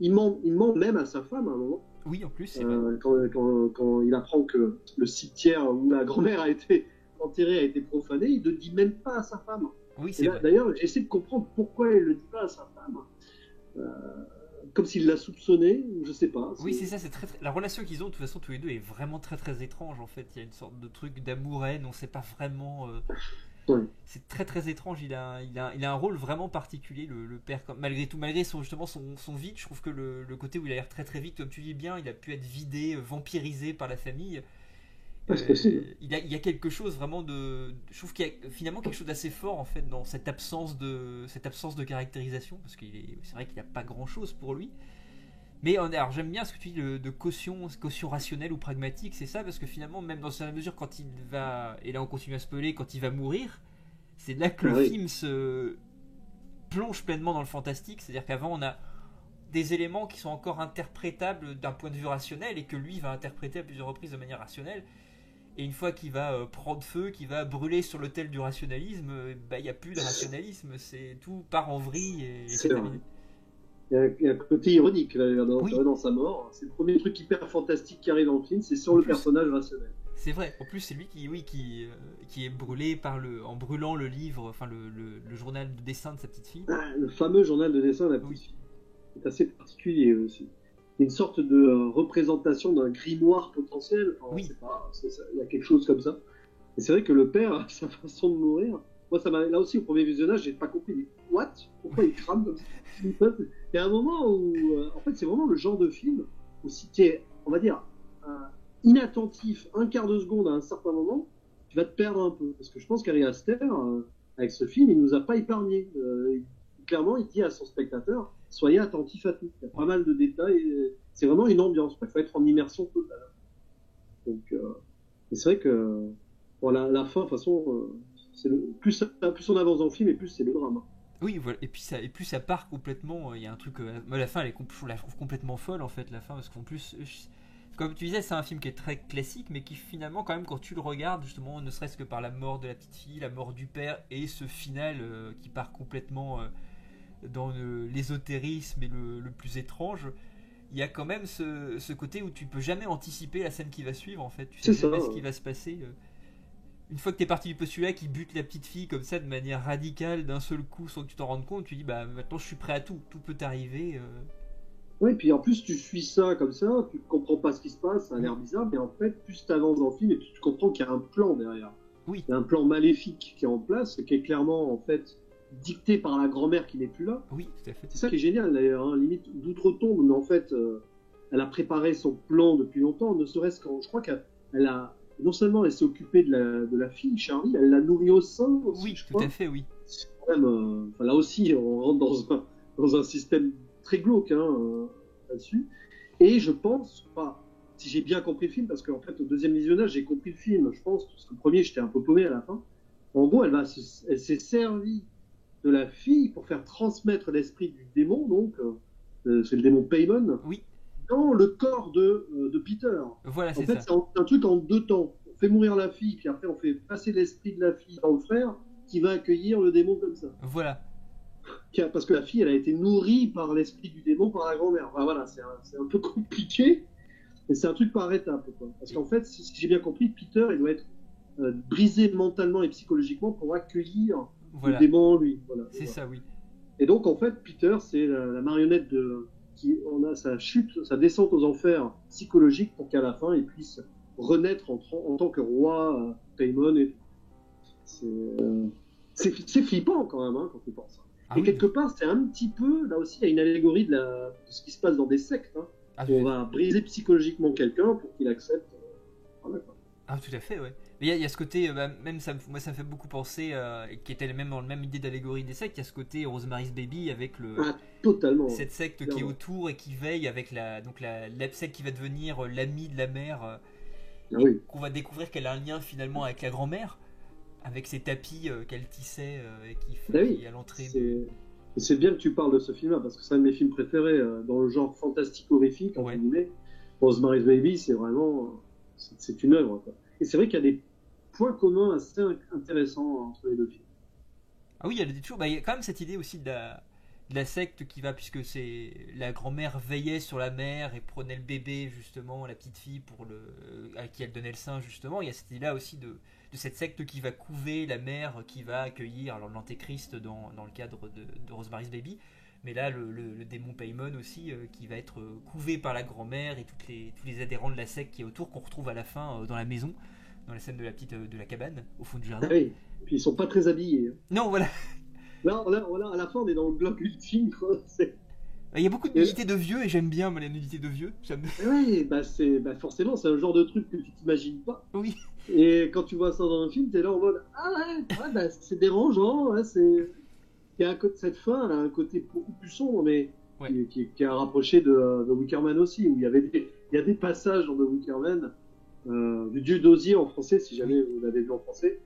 Il ment même à sa femme à un moment oui, en plus, c'est vrai. quand il apprend que le cimetière où la grand-mère a été enterrée a été profané, il ne dit même pas à sa femme. Oui, Et c'est là, vrai. d'ailleurs, j'essaie de comprendre pourquoi il ne le dit pas à sa femme. Euh, Comme s'il l'a soupçonné, je sais pas. Oui, c'est ça, c'est la relation qu'ils ont, de toute façon, tous les deux est vraiment très très étrange en fait. Il y a une sorte de truc d'amour-haine, on sait pas vraiment. Ouais. C'est très très étrange. Il a un rôle vraiment particulier, le père. Malgré tout, malgré justement son vide, je trouve que le côté où il a l'air très très vite, comme tu dis bien, il a pu être vidé, vampirisé par la famille. Ah, c'est possible. Il y a quelque chose vraiment de. Je trouve qu'il y a finalement quelque chose d'assez fort en fait dans cette absence de caractérisation, parce c'est vrai qu'il n'y a pas grand chose pour lui. Mais alors j'aime bien ce que tu dis de caution rationnelle ou pragmatique, c'est ça, parce que finalement, même dans sa mesure, quand il va. Et là on continue à spoiler, quand il va mourir, c'est là que Ah le oui, film se plonge pleinement dans le fantastique. C'est-à-dire qu'avant on a des éléments qui sont encore interprétables d'un point de vue rationnel et que lui va interpréter à plusieurs reprises de manière rationnelle. Et une fois qu'il va prendre feu, qu'il va brûler sur l'autel du rationalisme, bah, il n'y a plus de rationalisme, c'est tout part en vrille et c'est c'est vrai. terminé. Il y a un côté ironique là, Oui, dans sa mort. C'est le premier truc hyper fantastique qui arrive dans le film, c'est sur en le plus, personnage rationnel. c'est vrai. En plus, c'est lui qui est brûlé en brûlant le livre, enfin le journal de dessin de sa petite fille. Ah, le fameux journal de dessin de la petite Oui, fille. C'est assez particulier aussi. Une sorte de représentation d'un grimoire potentiel. Enfin, oui, il y a quelque chose comme ça. Et c'est vrai que le père, sa façon de mourir, moi, là aussi, au premier visionnage, j'ai pas compris. Mais, what? Pourquoi il crame comme ça? Il y a un moment où, en fait, c'est vraiment le genre de film où si tu es, on va dire, euh, inattentif un quart de seconde à un certain moment, tu vas te perdre un peu. Parce que je pense qu'Ari Aster, avec ce film, il nous a pas épargné. Clairement, il dit à son spectateur, soyez attentif à tout. Il y a pas ouais. mal de détails. C'est vraiment une ambiance. Il faut être en immersion totale. Donc, c'est vrai que bon, la fin, de toute façon, plus on avance dans le film et plus c'est le drame. Oui, voilà. Et puis ça part complètement. Il y a un truc. Moi, la fin, je la trouve complètement folle en fait, la fin, parce qu'en plus, comme tu disais, c'est un film qui est très classique, mais qui finalement, quand même, quand tu le regardes, justement, ne serait-ce que par la mort de la petite fille, la mort du père, et ce final qui part complètement dans l'ésotérisme et le plus étrange, il y a quand même ce côté où tu peux jamais anticiper la scène qui va suivre en fait. Tu sais C'est ça. jamais ce qui va se passer. Une fois que t'es parti du postulat qui bute la petite fille comme ça de manière radicale d'un seul coup sans que tu t'en rendes compte, tu dis bah maintenant je suis prêt à tout, tout peut arriver. Oui, puis en plus, tu suis ça comme ça, tu comprends pas ce qui se passe, ça a Oui, l'air bizarre, mais en fait, plus tu avances dans le film et plus tu comprends qu'il y a un plan derrière. oui, Il y a un plan maléfique qui est en place, qui est clairement, en fait, dicté par la grand-mère qui n'est plus là. oui, tout à fait. C'est ça qui est génial d'ailleurs, hein, limite d'outre-tombe, mais en fait, elle a préparé son plan depuis longtemps, ne serait-ce qu'en. Je crois qu'elle a. Non seulement elle s'est occupée de la fille, Charlie, elle l'a nourrie au sein aussi, Oui, je tout à crois. fait, oui. C'est quand même, enfin, là aussi, on rentre dans un système très glauque hein, là-dessus. Et je pense, enfin, si j'ai bien compris le film, parce qu'en fait, au deuxième visionnage, j'ai compris le film, je pense, parce que le premier, j'étais un peu paumé à la fin. En gros, elle s'est servie de la fille pour faire transmettre l'esprit du démon, donc c'est le démon Paimon, Oui, dans le corps de Peter. voilà, En c'est fait, ça. c'est un truc en deux temps. On fait mourir la fille, puis après on fait passer l'esprit de la fille dans le frère, qui va accueillir le démon comme ça. Voilà. Parce que la fille, elle a été nourrie par l'esprit du démon par la grand-mère. Enfin, voilà, c'est un peu compliqué, mais c'est un truc par étapes. Quoi. Parce Et- qu'en fait, si j'ai bien compris, Peter, il doit être brisé mentalement et psychologiquement pour accueillir le voilà, démon en lui. Voilà, c'est ça, oui. et donc, en fait, Peter, c'est la marionnette qui on a sa chute, sa descente aux enfers psychologique pour qu'à la fin, il puisse renaître en tant que roi Paimon. C'est c'est flippant quand même, hein, quand tu penses. Ah Et oui. quelque part, c'est un petit peu, là aussi, il y a une allégorie de ce qui se passe dans des sectes. Hein. Ah, On va briser psychologiquement quelqu'un pour qu'il accepte. Voilà, quoi. ah, tout à fait, ouais. Mais il y a ce côté, même moi ça me fait beaucoup penser, qui était même dans la même idée d'allégorie des sectes, il y a ce côté Rosemary's Baby avec Ah, totalement. cette secte qui est Clairement. autour et qui veille avec la secte qui va devenir l'amie de la mère, Ah et oui. qu'on va découvrir qu'elle a un lien finalement avec la grand-mère, avec ses tapis qu'elle tissait et Ah qui oui. est à l'entrée de... C'est bien que tu parles de ce film-là, parce que c'est un de mes films préférés dans le genre fantastique horrifique, entre Ouais. guillemets. Rosemary's Baby, c'est vraiment. C'est une œuvre, quoi. Et c'est vrai qu'il y a des points communs assez intéressants entre les deux films. Ah oui, il y a toujours, il y a quand même cette idée aussi de la secte qui va, puisque c'est la grand-mère veillait sur la mère et prenait le bébé justement, la petite fille à qui elle donnait le sein justement. Il y a cette idée-là aussi de cette secte qui va couver la mère, qui va accueillir alors l'antéchrist dans le cadre de Rosemary's Baby. Mais là, le démon Paimon aussi, qui va être couvé par la grand-mère et tous les adhérents de la secte qui est autour, qu'on retrouve à la fin dans la maison, dans la scène de la cabane, au fond du Ah jardin. oui. Et puis ils sont pas très habillés. Hein. Non, voilà. Là, à la fin, on est dans le bloc ultime, quoi. Il y a beaucoup de Et- nudité de vieux et j'aime bien moi, la nudité de vieux. Ouais, forcément, c'est un genre de truc que tu t'imagines pas. Oui, Et quand tu vois ça dans un film, t'es là en mode ah ouais, bah, c'est dérangeant, ouais, c'est. Cette fin, elle a un côté beaucoup plus sombre, mais ouais. qui a rapproché de Wicker Man aussi, où il y a des passages dans The Wicker Man, du Dieu d'osier en français, si jamais vous l'avez vu en français,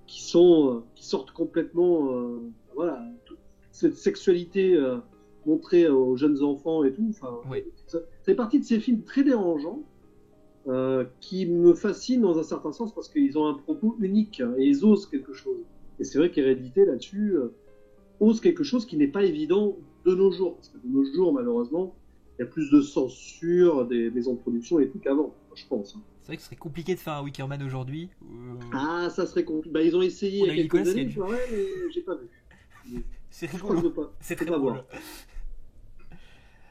qui sortent complètement, voilà, toute cette sexualité montrée aux jeunes enfants et tout. Enfin, Ouais. ça fait partie de ces films très dérangeants. Qui me fascinent dans un certain sens parce qu'ils ont un propos unique et ils osent quelque chose. Et c'est vrai qu'Hérédité là-dessus ose quelque chose qui n'est pas évident de nos jours. Parce que de nos jours, malheureusement, il y a plus de censure des maisons de production et tout qu'avant, je pense. Hein. C'est vrai que ce serait compliqué de faire un Wickerman aujourd'hui. Ah, ça serait compliqué. Bah, ils ont essayé On il a y eu a quelques Nicolas années, Cage. ouais, mais j'ai pas vu. C'est Je crois que je rigolo. veux pas. C'est Je peux très pas drôle. voir.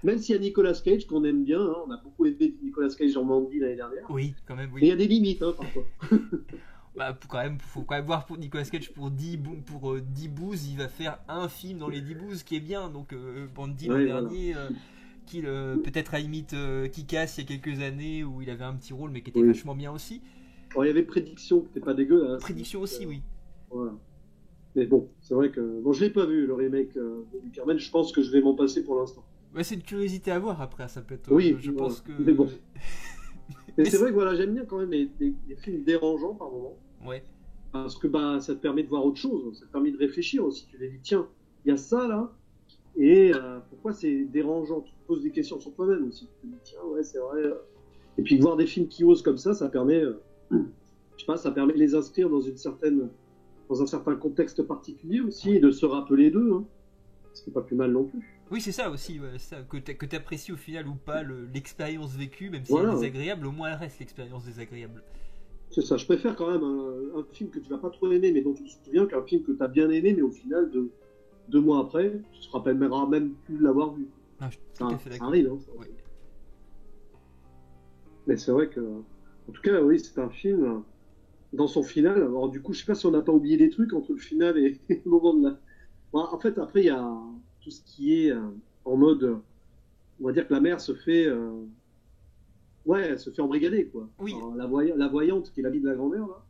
Même s'il y a Nicolas Cage qu'on aime bien, hein, on a beaucoup aimé Nicolas Cage en Mandy l'année dernière. Oui, quand même, Mais il y oui. a des limites, hein, parfois. Bah, faut quand même voir pour Nicolas Cage pour 10 bouses, il va faire un film dans les 10 bouses qui est bien. Donc, Bandy l'an Ouais, voilà. dernier, qui peut-être à limite Kick-Ass il y a quelques années où il avait un petit rôle mais qui était Oui. vachement bien aussi. Alors, il y avait Prédiction, qui n'était pas dégueu. Hein, Prédiction aussi, oui. Voilà. Mais bon, c'est vrai que. Bon, je l'ai pas vu, le remake de Wickerman. Je pense que je vais m'en passer pour l'instant. Ouais, c'est une curiosité à voir après, ça peut être. Oui, Je voilà. pense que. Mais bon. Mais Et c'est vrai que voilà, j'aime bien quand même les films dérangeants par moment. Ouais. Parce que bah, ça te permet de voir autre chose. Ça te permet de réfléchir aussi. Tu te dis, tiens, il y a ça là. Et pourquoi c'est dérangeant? Tu te poses des questions sur toi-même aussi. Tu te dis, tiens, ouais, c'est vrai. Et puis voir des films qui osent comme ça permet. Je sais pas, ça permet de les inscrire dans un certain contexte particulier aussi, et de se rappeler d'eux. Hein. C'est pas plus mal non plus. Oui, c'est ça aussi, ouais, ça, que t'apprécies au final ou pas l'expérience vécue, même si Voilà. elle est désagréable, au moins elle reste l'expérience désagréable. C'est ça, je préfère quand même un film que tu vas pas trop aimer, mais dont tu te souviens, qu'un film que tu as bien aimé, mais au final, 2 mois après, tu te rappelleras même plus de l'avoir vu. Non, je suis tout à fait Ça d'accord. arrive, hein, ça. Ouais. Mais c'est vrai que, en tout cas, oui, c'est un film, dans son final, alors du coup, je sais pas si on n'a pas oublié des trucs entre le final et le moment de la... Bon, en fait, après, il y a tout ce qui est en mode, on va dire que la mère se fait... Ouais, elle se fait embrigader, quoi. Oui. Alors, la voyante, qui est l'amie de la grand-mère, là,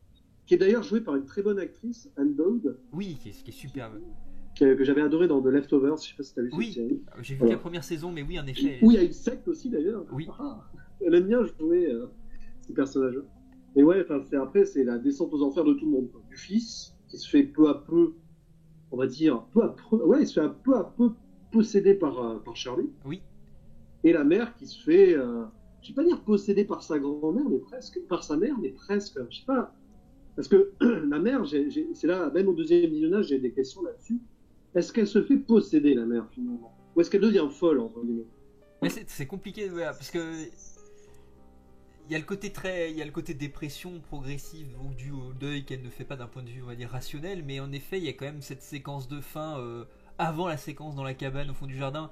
qui est d'ailleurs jouée par une très bonne actrice, Anne Dowd, Oui, qui est superbe. que j'avais adoré dans The Leftovers, je sais pas si t'as vu Oui. cette série. J'ai vu Voilà. la première saison, mais oui, en effet. Où il y a une secte aussi, d'ailleurs. Oui. Ah, elle aime bien jouer ces personnages-là. Et ouais, après, c'est la descente aux enfers de tout le monde. Quoi. Du fils, qui se fait peu à peu, on va dire, il se fait peu à peu posséder par Charlie. Oui. Et la mère qui se fait, je vais pas dire possédée par sa grand-mère, mais presque, par sa mère, mais presque, je sais pas. Parce que la mère, c'est là, même au deuxième visionnage, j'ai des questions là-dessus. Est-ce qu'elle se fait posséder, la mère, finalement? Ou est-ce qu'elle devient folle, entre guillemets? Mais c'est compliqué, ouais, parce que il y a le côté dépression progressive ou due au deuil qu'elle ne fait pas d'un point de vue, on va dire, rationnel, mais en effet, il y a quand même cette séquence de fin avant la séquence dans la cabane au fond du jardin.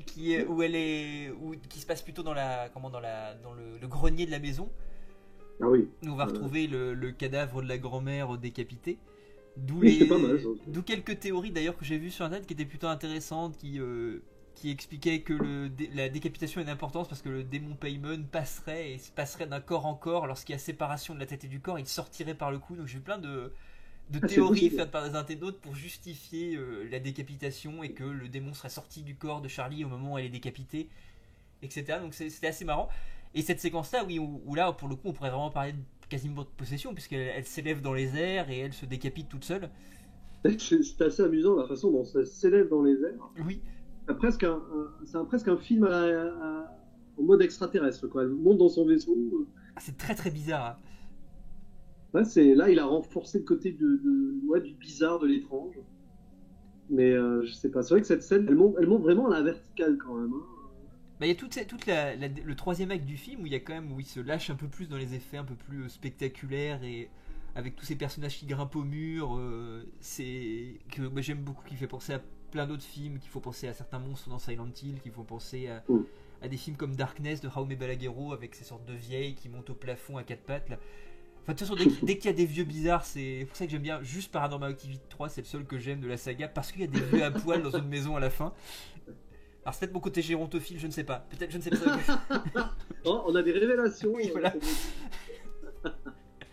Qui se passe plutôt dans le grenier de la maison Ah oui. où on va retrouver le cadavre de la grand-mère décapité Oui, c'était pas mal ça aussi. D'où quelques théories d'ailleurs que j'ai vues sur internet qui étaient plutôt intéressantes, qui expliquaient que la décapitation a une importance parce que le démon Paimon passerait d'un corps en corps. Lorsqu'il y a séparation de la tête et du corps, il sortirait par le cou. Donc j'ai vu plein de Ah, c'est théories possible. faites par des internautes pour justifier la décapitation et que le démon serait sorti du corps de Charlie au moment où elle est décapitée, etc. Donc c'était assez marrant. Et cette séquence-là, oui, où là, pour le coup, on pourrait vraiment parler de quasiment de possession, puisqu'elle s'élève dans les airs et elle se décapite toute seule. C'est assez amusant la façon dont ça s'élève dans les airs. Oui, C'est presque un film en mode extraterrestre, quoi. Elle monte dans son vaisseau. c'est très très bizarre, hein. Là, là, il a renforcé le côté ouais, du bizarre, de l'étrange. Mais je sais pas. C'est vrai que cette scène, elle monte vraiment à la verticale quand même, hein. Bah, il y a le troisième acte du film où il y a quand même où il se lâche un peu plus dans les effets un peu plus spectaculaires et avec tous ces personnages qui grimpent au mur, c'est que moi, j'aime beaucoup, qui fait penser à plein d'autres films, qu'il faut penser à certains monstres dans Silent Hill, qu'il faut penser Mm. à des films comme Darkness de Jaume Balaguerro avec ces sortes de vieilles qui montent au plafond à quatre pattes là. Enfin, de toute façon, dès qu'il y a des vieux bizarres, c'est pour ça que j'aime bien. Juste Paranormal Activity 3, c'est le seul que j'aime de la saga parce qu'il y a des vieux à poil dans une maison à la fin. Alors, c'est peut-être mon côté gérontophile, je ne sais pas. Peut-être, je ne sais pas. Oh, on a des révélations. Oui, voilà.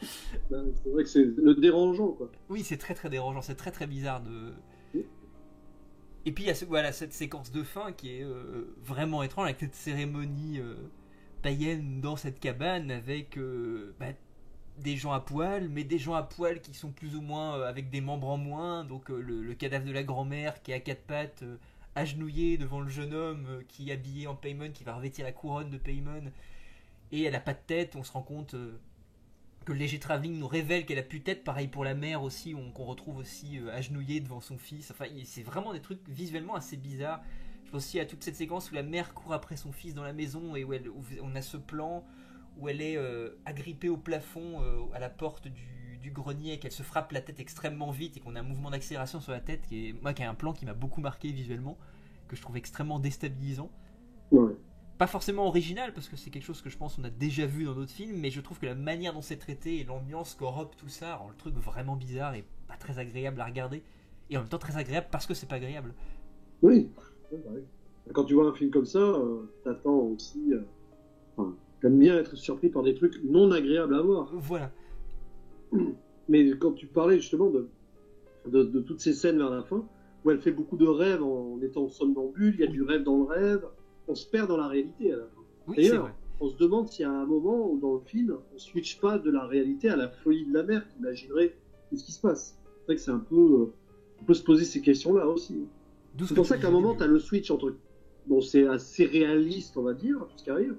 C'est vrai que c'est le dérangeant, quoi. Oui, c'est très très dérangeant, c'est très très bizarre de. Et puis il y a voilà, cette séquence de fin qui est vraiment étrange avec cette cérémonie païenne dans cette cabane avec des gens à poil, mais des gens à poil qui sont plus ou moins avec des membres en moins. Donc le cadavre de la grand-mère qui est à quatre pattes, agenouillé devant le jeune homme qui est habillé en Paimon, qui va revêtir la couronne de Paimon. Et elle a pas de tête, on se rend compte que le léger travelling nous révèle qu'elle a plus de tête. Pareil pour la mère aussi, qu'on retrouve aussi agenouillée devant son fils. Enfin, c'est vraiment des trucs visuellement assez bizarres. Je pense aussi à toute cette séquence où la mère court après son fils dans la maison et où on a ce plan où elle est agrippée au plafond à la porte du grenier et qu'elle se frappe la tête extrêmement vite et qu'on a un mouvement d'accélération sur la tête qui est un plan qui m'a beaucoup marqué visuellement, que je trouve extrêmement déstabilisant. Ouais. Pas forcément original parce que c'est quelque chose que je pense on a déjà vu dans d'autres films, mais je trouve que la manière dont c'est traité et l'ambiance qu'enrobe tout ça rend le truc vraiment bizarre et pas très agréable à regarder, et en même temps très agréable parce que c'est pas agréable. Oui. Ouais, bah oui. Quand tu vois un film comme ça, t'attends aussi. Enfin, t'aimes bien être surpris par des trucs non agréables à voir. Voilà. Mais quand tu parlais justement de toutes ces scènes vers la fin, où elle fait beaucoup de rêves en étant somnambule, il y a du rêve dans le rêve, on se perd dans la réalité à la fin. Oui, c'est D'ailleurs, vrai. on se demande s'il y a un moment où dans le film, on switch pas de la réalité à la folie de la mère qui imaginerait tout ce qui se passe. C'est vrai que c'est un peu. On peut se poser ces questions-là aussi. D'où ce C'est que pour tu ça qu'à un disais au moment, début. tu as le switch entre. Bon, c'est assez réaliste, on va dire, tout ce qui arrive.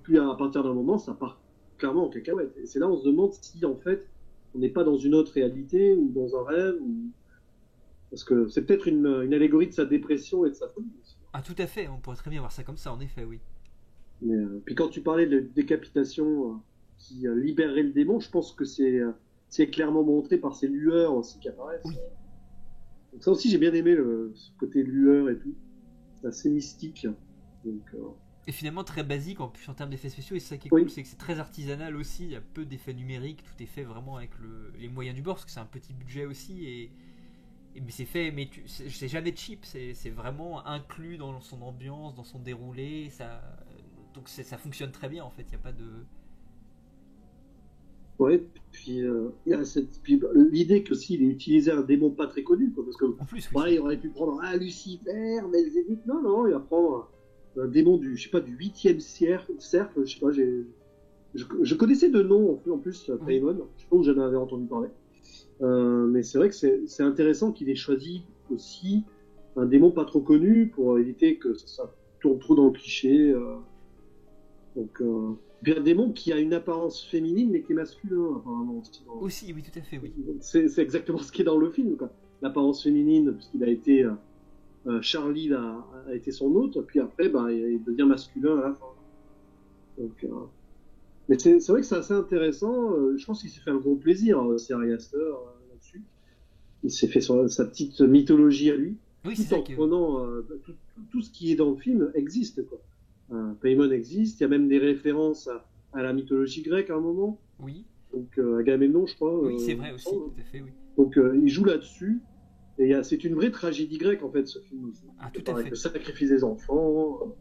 Puis à partir d'un moment, ça part clairement en cacahuète. Et c'est là où on se demande si, en fait, on n'est pas dans une autre réalité ou dans un rêve. Parce que c'est peut-être une allégorie de sa dépression et de sa folie aussi. Ah, tout à fait, on pourrait très bien voir ça comme ça, en effet, oui. Mais, puis quand tu parlais de décapitation qui libérerait le démon, je pense que c'est clairement montré par ces lueurs aussi qui apparaissent. Oui. Donc ça aussi, j'ai bien aimé ce côté lueur et tout. C'est assez mystique. Donc, Et finalement très basique en plus en termes d'effets spéciaux, et c'est ça qui est oui, cool, c'est que c'est très artisanal aussi, il y a peu d'effets numériques, tout est fait vraiment avec les moyens du bord, parce que c'est un petit budget aussi, mais c'est fait, mais c'est jamais cheap, c'est vraiment inclus dans son ambiance, dans son déroulé, donc ça fonctionne très bien en fait, il n'y a pas de. ouais. Puis il y a puis l'idée que s'il ait utilisé un démon pas très connu, quoi, parce que En plus, oui, voilà, il aurait pu prendre Lucifer, Belzébuth. Non, non, il va prendre un démon je sais pas, du 8e cercle, je sais pas, je connaissais de nom en plus oui. Paimon, je sais pas où j'en avais entendu parler. Mais c'est vrai que c'est intéressant qu'il ait choisi aussi un démon pas trop connu pour éviter que ça tourne trop dans le cliché. Donc, puis un démon qui a une apparence féminine mais qui est masculin apparemment aussi. Aussi, oui, tout à fait, oui. C'est exactement ce qui est dans le film, quoi. L'apparence féminine, puisqu'il a été Charlie a été son hôte, puis après il devient masculin à la fin. Donc, mais c'est vrai que c'est assez intéressant. Je pense qu'il s'est fait un gros plaisir, c'est Ari Aster là-dessus. Il s'est fait sa petite mythologie à lui, Oui, c'est tout ça en que. prenant tout ce qui est dans le film existe, quoi. Paimon existe, il y a même des références à la mythologie grecque à un moment. Oui, Donc Agamemnon, je crois. oui, c'est vrai il me aussi, semble. tout à fait, oui. Donc il joue là-dessus. Et c'est une vraie tragédie grecque, en fait, ce film aussi. Ah, tout à fait. Le sacrifice des enfants.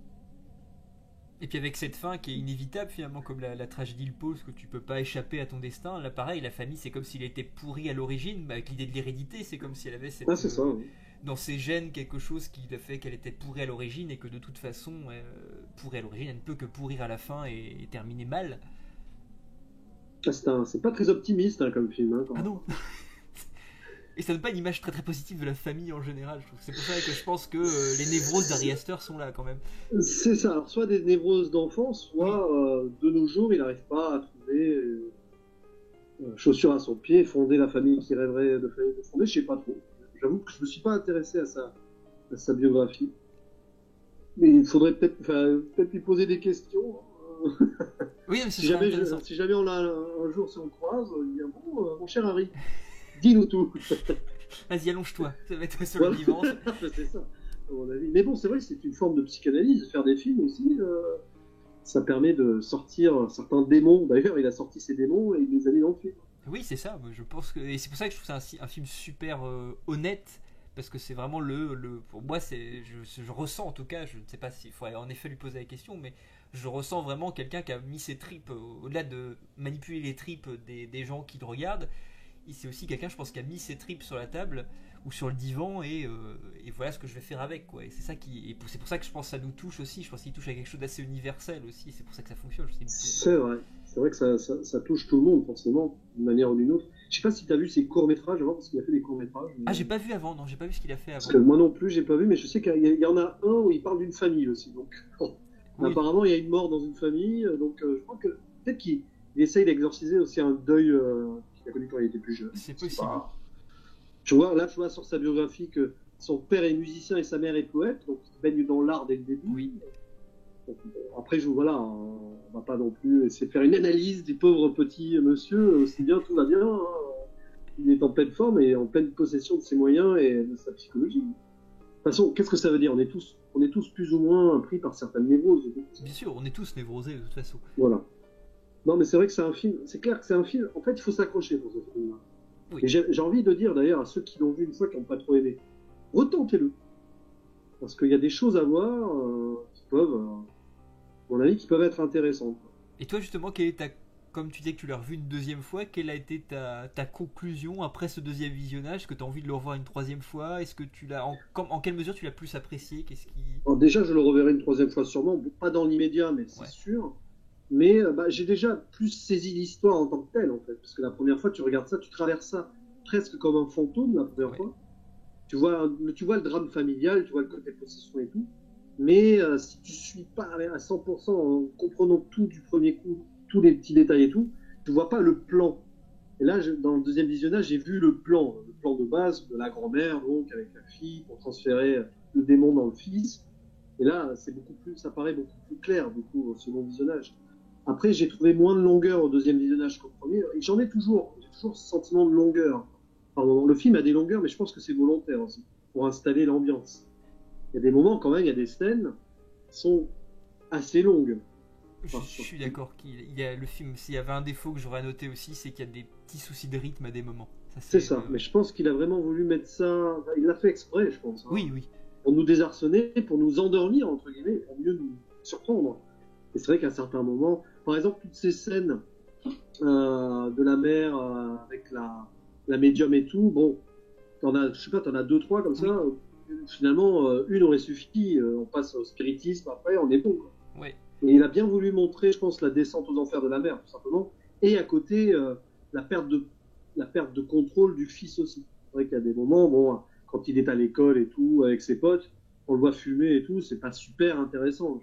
Et puis avec cette fin qui est inévitable finalement, comme la tragédie le pose, que tu peux pas échapper à ton destin. Là pareil, la famille c'est comme s'il était pourri à l'origine, mais avec l'idée de l'hérédité, c'est comme si elle avait Ah, c'est ça, oui. dans ses gènes quelque chose qui a fait qu'elle était pourrie à l'origine et que de toute façon, pourrie à l'origine, elle ne peut que pourrir à la fin et terminer mal. Ah, c'est pas très optimiste hein, comme film. Hein, ah non. Et ça donne pas une image très très positive de la famille en général, je trouve. C'est pour ça que je pense que les névroses d'Ari Aster sont là quand même. C'est ça, alors soit des névroses d'enfant, soit de nos jours, il n'arrive pas à trouver chaussures à son pied, fonder la famille qu'il rêverait de fonder, je sais pas trop. J'avoue que je me suis pas intéressé à sa biographie. Mais il faudrait peut-être lui poser des questions. Oui, mais si jamais un jour si on croise, il dit bon, mon cher Harry, dis-nous tout. Vas-y, allonge-toi, mets-toi sur le divan. C'est ça, à mon avis. Mais bon, c'est vrai que c'est une forme de psychanalyse, faire des films aussi. Ça permet de sortir certains démons. D'ailleurs, il a sorti ses démons et il les a mis dans le film. Oui, c'est ça. Je pense que et c'est pour ça que je trouve ça un film super honnête, parce que c'est vraiment pour moi, je ressens en tout cas. Je ne sais pas s'il faudrait en effet lui poser la question, mais je ressens vraiment quelqu'un qui a mis ses tripes au-delà de manipuler les tripes des gens qui le regardent. C'est aussi quelqu'un, je pense, qui a mis ses tripes sur la table ou sur le divan et voilà ce que je vais faire avec, quoi. Et c'est pour ça que je pense que ça nous touche aussi. Je pense qu'il touche à quelque chose d'assez universel aussi. C'est pour ça que ça fonctionne. C'est vrai que ça touche tout le monde forcément d'une manière ou d'une autre. Je sais pas si tu as vu ses courts-métrages avant, parce qu'il a fait des courts-métrages. Ah, j'ai pas vu avant, non, j'ai pas vu ce qu'il a fait avant. Parce que moi non plus, j'ai pas vu, mais je sais qu'il y en a un où il parle d'une famille aussi. Donc, oui. Apparemment, il y a une mort dans une famille, donc je crois que peut-être qu'il essaye d'exorciser aussi un deuil qu'il a connu quand il était plus jeune. C'est possible. Tu vois sur sa biographie que son père est musicien et sa mère est poète, donc il baigne dans l'art dès le début. Oui. Donc, après, on va pas non plus essayer de faire une analyse du pauvre petit monsieur, aussi bien tout va bien. Hein. Il est en pleine forme et en pleine possession de ses moyens et de sa psychologie. De toute façon, qu'est-ce que ça veut dire ? On est tous plus ou moins pris par certaines névroses. Bien sûr, on est tous névrosés de toute façon. Voilà. Non, mais c'est vrai que c'est un film. C'est clair que c'est un film. En fait, il faut s'accrocher pour ce film-là. Oui. Et j'ai envie de dire d'ailleurs à ceux qui l'ont vu une fois, qui n'ont pas trop aimé, retentez-le. Parce qu'il y a des choses à voir qui peuvent, à mon avis, qui peuvent être intéressantes. Et toi, justement, comme tu disais que tu l'as revu une deuxième fois, quelle a été ta conclusion après ce deuxième visionnage ? Est-ce que tu as envie de le revoir une troisième fois ? Est-ce que en quelle mesure tu l'as plus apprécié ? Alors déjà, je le reverrai une troisième fois sûrement, pas dans l'immédiat, mais c'est sûr. Mais j'ai déjà plus saisi l'histoire en tant que telle, en fait. Parce que la première fois, tu regardes ça, tu traverses ça presque comme un fantôme la première fois. Tu vois le drame familial, tu vois le côté possession et tout. Mais si tu suis pas à 100% en comprenant tout du premier coup, tous les petits détails et tout, tu vois pas le plan. Et là, dans le deuxième visionnage, j'ai vu le plan de base de la grand-mère, donc avec la fille, pour transférer le démon dans le fils. Et là, ça paraît beaucoup plus clair, du coup, au second visionnage. Après, j'ai trouvé moins de longueur au deuxième visionnage qu'au premier. Et j'ai toujours ce sentiment de longueur. Pardon, le film a des longueurs, mais je pense que c'est volontaire aussi, pour installer l'ambiance. Il y a des moments, quand même, il y a des scènes qui sont assez longues. Je suis d'accord qu'il y a le film. S'il y avait un défaut que j'aurais noté aussi, c'est qu'il y a des petits soucis de rythme à des moments. C'est ça, mais je pense qu'il a vraiment voulu mettre ça. Il l'a fait exprès, je pense. Hein, oui. Pour nous désarçonner, pour nous endormir, entre guillemets, pour mieux nous surprendre. Et c'est vrai qu'à certains moments, par exemple, toutes ces scènes de la mère avec la médium et tout, bon, t'en as 2-3 comme ça. Finalement, une aurait suffi. On passe au spiritisme après, on est bon. Oui. Et il a bien voulu montrer, je pense, la descente aux enfers de la mère, tout simplement. Et à côté, la perte de contrôle du fils aussi. C'est vrai qu'il y a des moments, bon, quand il est à l'école et tout, avec ses potes, on le voit fumer et tout, c'est pas super intéressant.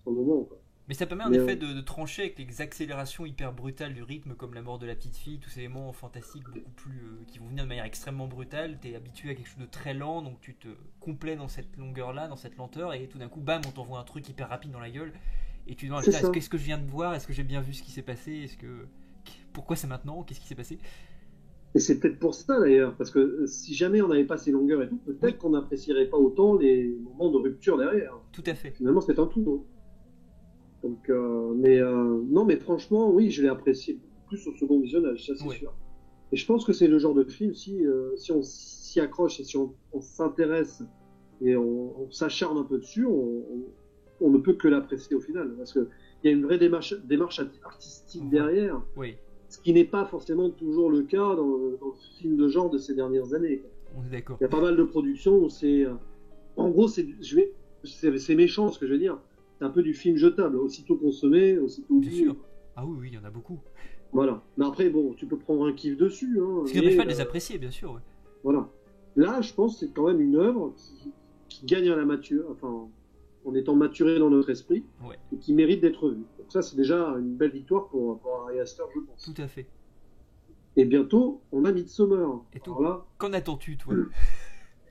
Sur le moment, quoi. Mais ça permet en effet de trancher avec les accélérations hyper brutales du rythme, comme la mort de la petite fille, tous ces éléments fantastiques beaucoup plus qui vont venir de manière extrêmement brutale. T'es habitué à quelque chose de très lent, donc tu te complais dans cette longueur-là, dans cette lenteur, et tout d'un coup, bam, on t'envoie un truc hyper rapide dans la gueule, et tu te demandes, qu'est-ce que je viens de voir ? Est-ce que j'ai bien vu ce qui s'est passé ? Pourquoi c'est maintenant ? Qu'est-ce qui s'est passé ? Et c'est peut-être pour ça d'ailleurs, parce que si jamais on n'avait pas ces longueurs et tout, peut-être qu'on n'apprécierait pas autant les moments de rupture derrière. Tout à fait. Finalement, c'est un tout. Hein. Donc, non, mais franchement, oui, je l'ai apprécié beaucoup plus au second visionnage, ça c'est sûr. Et je pense que c'est le genre de film, si on s'y accroche et si on s'intéresse et on s'acharne un peu dessus, on ne peut que l'apprécier au final. Parce qu'il y a une vraie démarche artistique derrière, Oui, ce qui n'est pas forcément toujours le cas dans le film de genre de ces dernières années. on est d'accord. Il y a pas mal de productions où c'est. En gros, c'est méchant ce que je veux dire. C'est un peu du film jetable, aussitôt consommé, aussitôt Bien vu. sûr. Ah oui, il y en a beaucoup. Voilà. Mais après, bon, tu peux prendre un kiff dessus. Hein, Ce qui n'empêche pas de les apprécier, bien sûr. Ouais. voilà. Là, je pense que c'est quand même une œuvre qui gagne à la mature, enfin, en étant maturée dans notre esprit, Ouais. et qui mérite d'être vue. Donc ça, c'est déjà une belle victoire pour Ari Aster, je pense. Tout à fait. Et bientôt, on a Midsommar. Et tout. Alors là, Qu'en attends-tu, toi?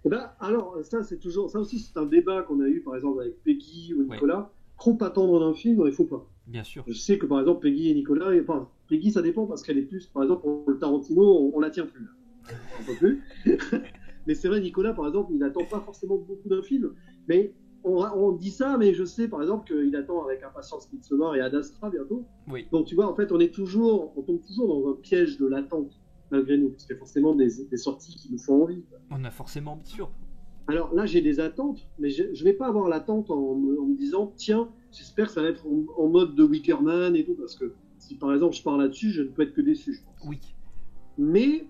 eh ben, alors, ça aussi, c'est un débat qu'on a eu, par exemple, avec Peggy ou Nicolas. Trop attendre d'un film, il faut pas. Bien sûr. Je sais que, par exemple, Peggy et Nicolas, enfin, Peggy, ça dépend parce qu'elle est plus, par exemple, pour le Tarantino, on la tient plus. Là. On peut plus. Mais c'est vrai, Nicolas, par exemple, il n'attend pas forcément beaucoup d'un film. Mais on dit ça, mais je sais, par exemple, qu'il attend avec impatience Midsommar et Ad Astra bientôt. Oui. Donc, tu vois, en fait, on tombe toujours dans un piège de l'attente, malgré nous, parce qu'il y a forcément des sorties qui nous font envie. On a forcément, bien sûr. Alors là, j'ai des attentes, mais je ne vais pas avoir l'attente en me disant, tiens, j'espère que ça va être en mode de Wickerman et tout, parce que si par exemple je pars là-dessus, je ne peux être que déçu, je pense. Oui. Mais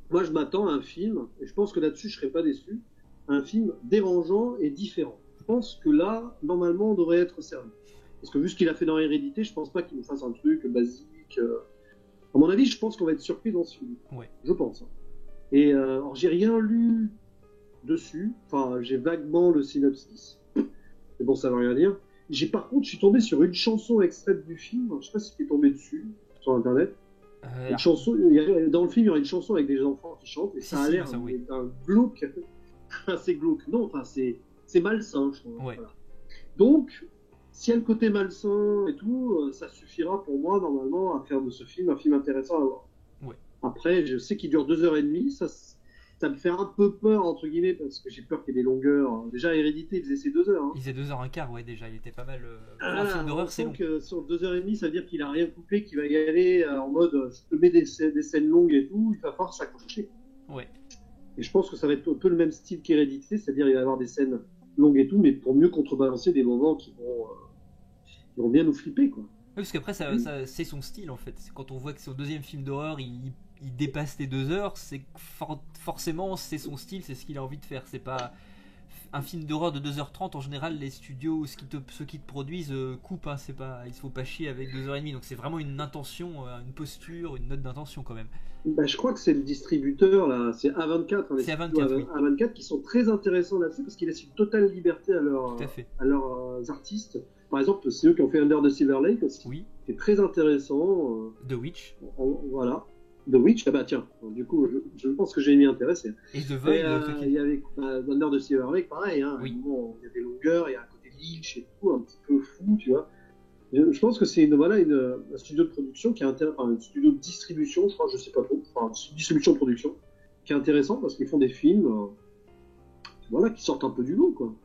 moi, je m'attends à un film, et je pense que là-dessus, je ne serai pas déçu, un film dérangeant et différent. Je pense que là, normalement, on devrait être servi. Parce que vu ce qu'il a fait dans Hérédité, je ne pense pas qu'il nous fasse un truc basique. À mon avis, je pense qu'on va être surpris dans ce film. Ouais. Je pense. Et alors, j'ai rien lu dessus, enfin, j'ai vaguement le synopsis, mais bon, ça ne veut rien dire. Par contre, je suis tombé sur une chanson extraite du film, je sais pas si tu es tombé dessus, sur internet. Une chanson, dans le film, il y aura une chanson avec des enfants qui chantent, et ça a l'air d'un glauque, assez glauque. Non, enfin, c'est malsain, je trouve. Ouais. Voilà. Donc, si y a le côté malsain et tout, ça suffira pour moi, normalement, à faire de ce film un film intéressant à voir. Ouais. Après, je sais qu'il dure 2h30, ça me fait un peu peur, entre guillemets, parce que j'ai peur qu'il y ait des longueurs. Déjà, Hérédité, il faisait ses 2 heures. Hein. Il faisait 2h15, ouais, déjà, il était pas mal. Ah, un film d'horreur, c'est long. Que sur 2h30, ça veut dire qu'il a rien coupé, qu'il va y aller en mode je te mets des scènes longues et tout, il va falloir s'accrocher. Ouais. Et je pense que ça va être un peu le même style qu'Hérédité, c'est-à-dire il va y avoir des scènes longues et tout, mais pour mieux contrebalancer des moments qui vont bien nous flipper, quoi. Oui, parce qu'après, c'est son style en fait. Quand on voit que son deuxième film d'horreur, il dépasse les 2 heures, c'est que forcément c'est son style, c'est ce qu'il a envie de faire. C'est pas un film d'horreur de 2h30. En général, les studios, ceux qui te produisent, coupent. Hein, il se faut pas chier avec 2h30. Donc c'est vraiment une intention, une posture, une note d'intention quand même. Bah, je crois que c'est le distributeur, là, c'est A24, hein, c'est A24, oui. A24 qui sont très intéressants là-dessus parce qu'ils laissent une totale liberté à leurs artistes. Par exemple, c'est eux qui ont fait Under the Silver Lake aussi. Oui. C'est très intéressant. The Witch. Voilà. The Witch, ah bah tiens, du coup, je pense que j'ai m'y intéresser. Et The Void. Il y avait Under the Silver Lake, pareil, hein, oui. Il y a des longueurs, il y a un côté Lynch et tout, un petit peu fou, tu vois. Je pense que c'est un studio de production qui est un studio de distribution, je crois, je sais pas trop, enfin, distribution de production, qui est intéressant parce qu'ils font des films, qui sortent un peu du lot, quoi.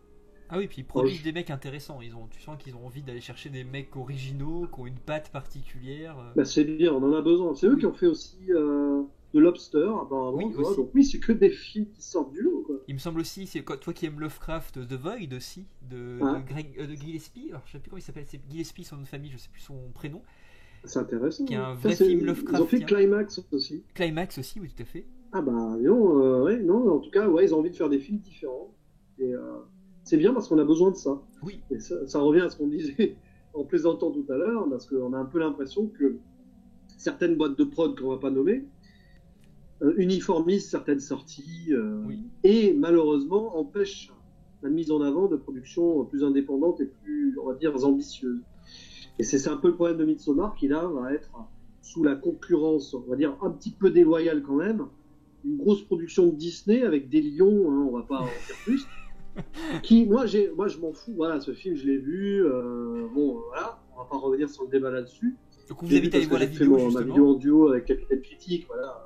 Ah oui, puis ils produisent des mecs intéressants. Tu sens qu'ils ont envie d'aller chercher des mecs originaux, qui ont une patte particulière. Bah, c'est bien, on en a besoin. C'est eux qui ont fait aussi The Lobster, apparemment. Oui, tu vois. Donc oui, c'est que des films qui sortent du lot, quoi. Il me semble aussi, c'est toi qui aimes Lovecraft, The Void aussi, de Gillespie. Alors je sais plus comment il s'appelle, c'est Gillespie son nom de famille, je sais plus son prénom. C'est intéressant. Qui est un vrai film Lovecraft. Ils ont fait Climax aussi. Climax aussi, oui, tout à fait. Ah bah non, non, en tout cas, ils ont envie de faire des films différents. Et c'est bien parce qu'on a besoin de ça. Oui. Et ça revient à ce qu'on disait en plaisantant tout à l'heure, parce qu'on a un peu l'impression que certaines boîtes de prod qu'on va pas nommer uniformisent certaines sorties et malheureusement empêchent la mise en avant de productions plus indépendantes et plus, on va dire, ambitieuses. Et c'est un peu le problème de Midsommar qui là va être sous la concurrence, on va dire un petit peu déloyale quand même, une grosse production de Disney avec des lions, hein, on va pas en faire plus. Moi je m'en fous, voilà, ce film je l'ai vu, voilà, on va pas revenir sur le débat là-dessus. Donc vous invite à aller voir la vidéo, justement. Ma vidéo en duo avec Capitaine Critique, voilà.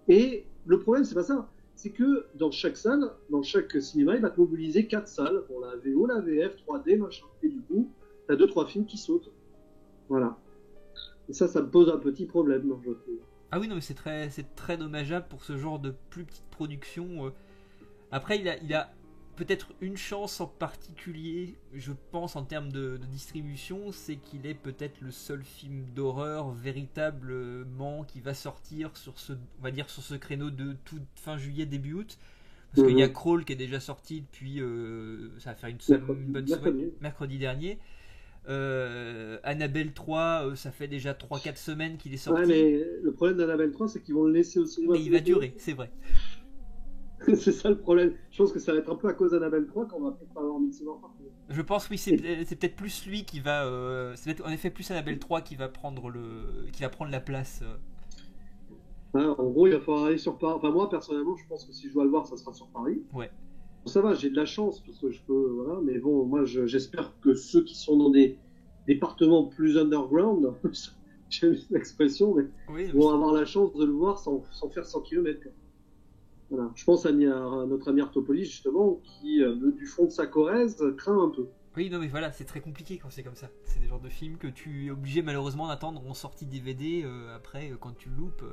Et le problème c'est pas ça, c'est que dans chaque salle, dans chaque cinéma, il va te mobiliser 4 salles pour la VO, la VF, 3D, machin. Et du coup, t'as 2-3 films qui sautent. Voilà. Et ça me pose un petit problème, je trouve. Ah oui, non, mais c'est très dommageable pour ce genre de plus petite production. Après, il a peut-être une chance en particulier, je pense, en termes de distribution, c'est qu'il est peut-être le seul film d'horreur véritablement qui va sortir sur ce, on va dire, sur ce créneau de tout fin juillet, début août. Parce qu'il y a Crawl qui est déjà sorti depuis, ça va faire une bonne semaine, mercredi dernier. Annabelle 3, ça fait déjà 3-4 semaines qu'il est sorti. Ouais, mais le problème d'Annabelle 3, c'est qu'ils vont le laisser au cinéma. Mais il va durer, c'est vrai. C'est ça le problème. Je pense que ça va être un peu à cause d'Annabelle 3 qu'on va peut-être pas avoir Midsommar. Je pense, oui, c'est peut-être plus lui qui va. C'est peut-être en effet plus Annabelle 3 qui va prendre la place. Ouais, en gros, il va falloir aller sur Paris. Enfin, moi, personnellement, je pense que si je dois le voir, ça sera sur Paris. Ouais. Bon, ça va, j'ai de la chance parce que je peux. Voilà, mais bon, moi, j'espère que ceux qui sont dans des départements plus underground, j'aime l'expression, mais oui, vont avoir la chance de le voir sans faire 100 km. Voilà. Je pense à notre ami Artopolis, justement, qui, du fond de sa Corrèze, craint un peu. Oui, non, mais voilà, c'est très compliqué quand c'est comme ça. C'est des genres de films que tu es obligé malheureusement d'attendre en sortie DVD après, quand tu le loupes.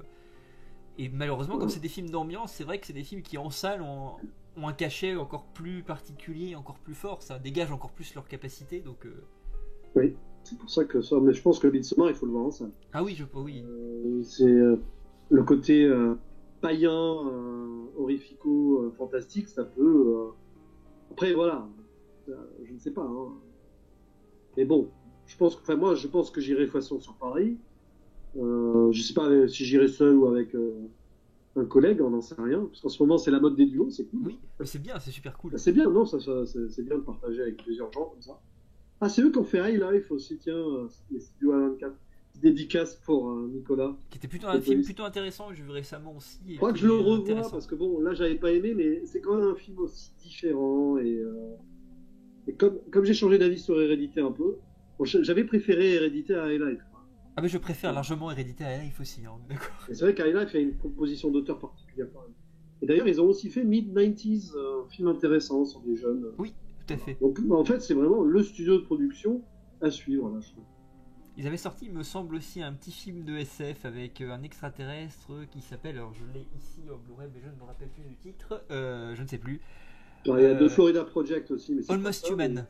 Et malheureusement, comme c'est des films d'ambiance, c'est vrai que c'est des films qui en salle ont un cachet encore plus particulier, encore plus fort. Ça dégage encore plus leur capacité. Donc, oui, c'est pour ça que ça. Mais je pense que le Midsommar, il faut le voir en salle. Ah oui, oui. C'est le côté païen, horrifico, fantastique, ça peut. Après, voilà, je ne sais pas. Hein. Mais bon, je pense que j'irai de toute façon sur Paris. Je sais pas si j'irai seul ou avec un collègue, on n'en sait rien. Parce qu'en ce moment, c'est la mode des duos, c'est cool. Oui, mais c'est bien, c'est super cool. C'est bien, non, c'est bien de partager avec plusieurs gens comme ça. Ah, c'est eux qui ont fait High Life aussi, tiens, les studios A24. Dédicace pour Nicolas. Qui était plutôt un film plutôt intéressant, que j'ai vu récemment aussi. Je crois que je le revois parce que bon, là j'avais pas aimé, mais c'est quand même un film aussi différent. Et comme j'ai changé d'avis sur Hérédité un peu, bon, j'avais préféré Hérédité à High Life. Ah mais je préfère largement Hérédité à Life aussi, hein, d'accord. Et c'est vrai qu'High Life a une composition d'auteur particulière quand même. Et d'ailleurs, ils ont aussi fait Mid-90s, un film intéressant sur des jeunes. Oui, tout à fait. Donc en fait, c'est vraiment le studio de production à suivre, là, je trouve. Ils avaient sorti, il me semble aussi, un petit film de SF avec un extraterrestre qui s'appelle, alors je l'ai ici en Blu-ray, mais je ne me rappelle plus du titre, je ne sais plus. Alors, il y a The Florida Project aussi. Mais Almost Human.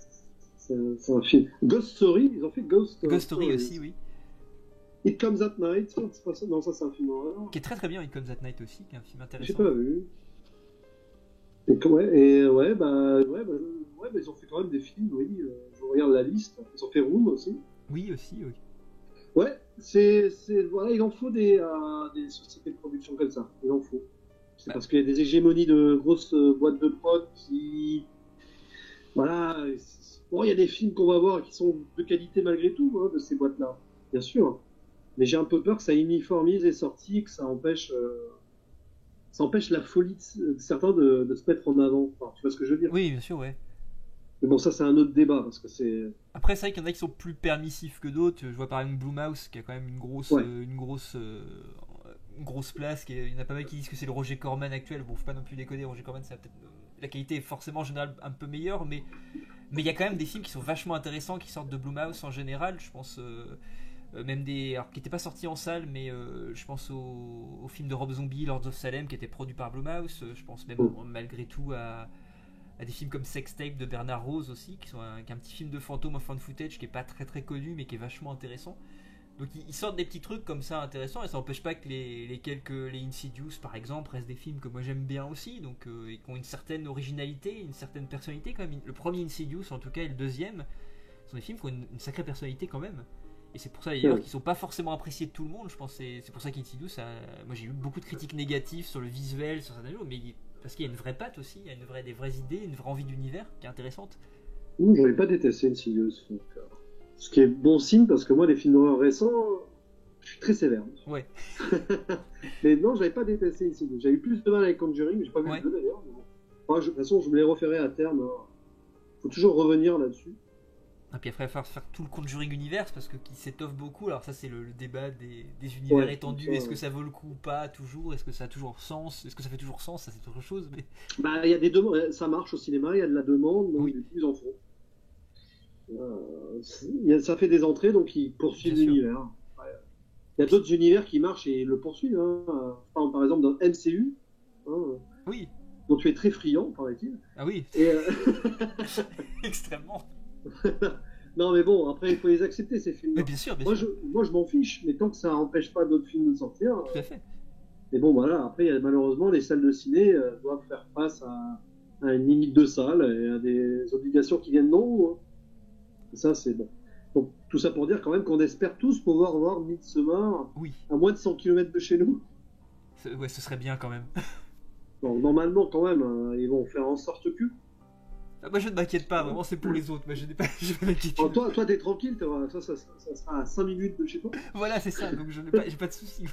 C'est un film. Ghost Story, ils ont fait Ghost Story aussi, oui. It Comes at Night, c'est pas ça, non, ça c'est un film d'horreur. Qui est très très bien, It Comes at Night aussi, qui est un film intéressant. J'ai pas vu. Bah, ils ont fait quand même des films, oui. Je regarde la liste. Ils ont fait Room aussi. Oui, aussi, oui. Ouais, voilà, il en faut des sociétés de production comme ça. Il en faut. C'est parce qu'il y a des hégémonies de grosses boîtes de prod qui. Voilà. Bon, il y a des films qu'on va voir qui sont de qualité malgré tout, hein, de ces boîtes-là, bien sûr. Mais j'ai un peu peur que ça uniformise les sorties, que ça empêche la folie de certains de se mettre en avant. Enfin, tu vois ce que je veux dire? Oui, bien sûr, ouais. Mais bon, ça c'est un autre débat parce que c'est. Après, c'est vrai qu'il y en a qui sont plus permissifs que d'autres. Je vois par exemple Blumhouse qui a quand même une grosse place. Il y en a pas mal qui disent que c'est le Roger Corman actuel. Bon, faut pas non plus déconner. Roger Corman, ça peut-être la qualité est forcément en général un peu meilleure, mais il y a quand même des films qui sont vachement intéressants qui sortent de Blumhouse en général. Je pense même alors qui n'étaient pas sortis en salle, mais je pense au film de Rob Zombie, Lords of Salem, qui était produit par Blumhouse. Je pense même malgré tout à des films comme Sex Tape de Bernard Rose aussi, qui est un petit film de fantôme en fan footage qui est pas très très connu mais qui est vachement intéressant. Donc ils sortent des petits trucs comme ça intéressants et ça n'empêche pas que les Insidious par exemple restent des films que moi j'aime bien aussi, donc et qui ont une certaine originalité, une certaine personnalité quand même. Le premier Insidious en tout cas et le deuxième sont des films qui ont une sacrée personnalité quand même. Et c'est pour ça d'ailleurs qu'ils sont pas forcément appréciés de tout le monde. Je pense c'est pour ça qu'Insidious, moi j'ai eu beaucoup de critiques négatives sur le visuel, sur certaines choses, mais parce qu'il y a une vraie patte aussi, il y a des vraies idées, une vraie envie d'univers qui est intéressante. J'avais pas détesté Insidious. Ce qui est bon signe parce que moi, les films d'horreur récents, je suis très sévère. Ouais. Mais non, j'avais pas détesté Insidious. J'avais eu plus de mal avec Conjuring, mais j'ai pas vu le 2 d'ailleurs. Bon. De toute façon, je me les referai à terme. Faut toujours revenir là-dessus. Et puis après, il va falloir faire tout le Conjuring Universe parce que qui s'étoffe beaucoup. Alors ça, c'est le débat des univers étendus. Est-ce que ça vaut le coup ou pas toujours? Est-ce que ça a toujours sens? Est-ce que ça fait toujours sens? Ça, c'est autre chose. Mais... Bah, il y a des demandes. Ça marche au cinéma, il y a de la demande, donc ils en font. Ça fait des entrées, donc ils poursuivent l'univers. Il y a d'autres univers qui marchent et le poursuivent. Hein. Par exemple, dans MCU, hein, Oui. dont tu es très friand, paraît-il. Ah oui. Et, Extrêmement. non, mais bon, après, il faut les accepter, ces films. Mais bien sûr, bien Moi, sûr. moi, je m'en fiche, mais tant que ça n'empêche pas d'autres films de sortir. Tout à fait. Mais bon, voilà, après, malheureusement, les salles de ciné doivent faire face à une limite de salle et à des obligations qui viennent d'en haut. Hein. Et ça, c'est bon. Donc, tout ça pour dire quand même qu'on espère tous pouvoir voir Midsommar Oui. à moins de 100 km de chez nous. Ouais, ce serait bien quand même. Donc, normalement, quand même, ils vont faire en sorte que. Ah, moi je ne m'inquiète pas, vraiment c'est pour les autres. Moi je n'ai pas, je ne m'inquiète Oh, pas. toi, t'es tranquille, ça sera à 5 minutes de chez toi. Voilà, c'est ça, donc j'ai pas de soucis.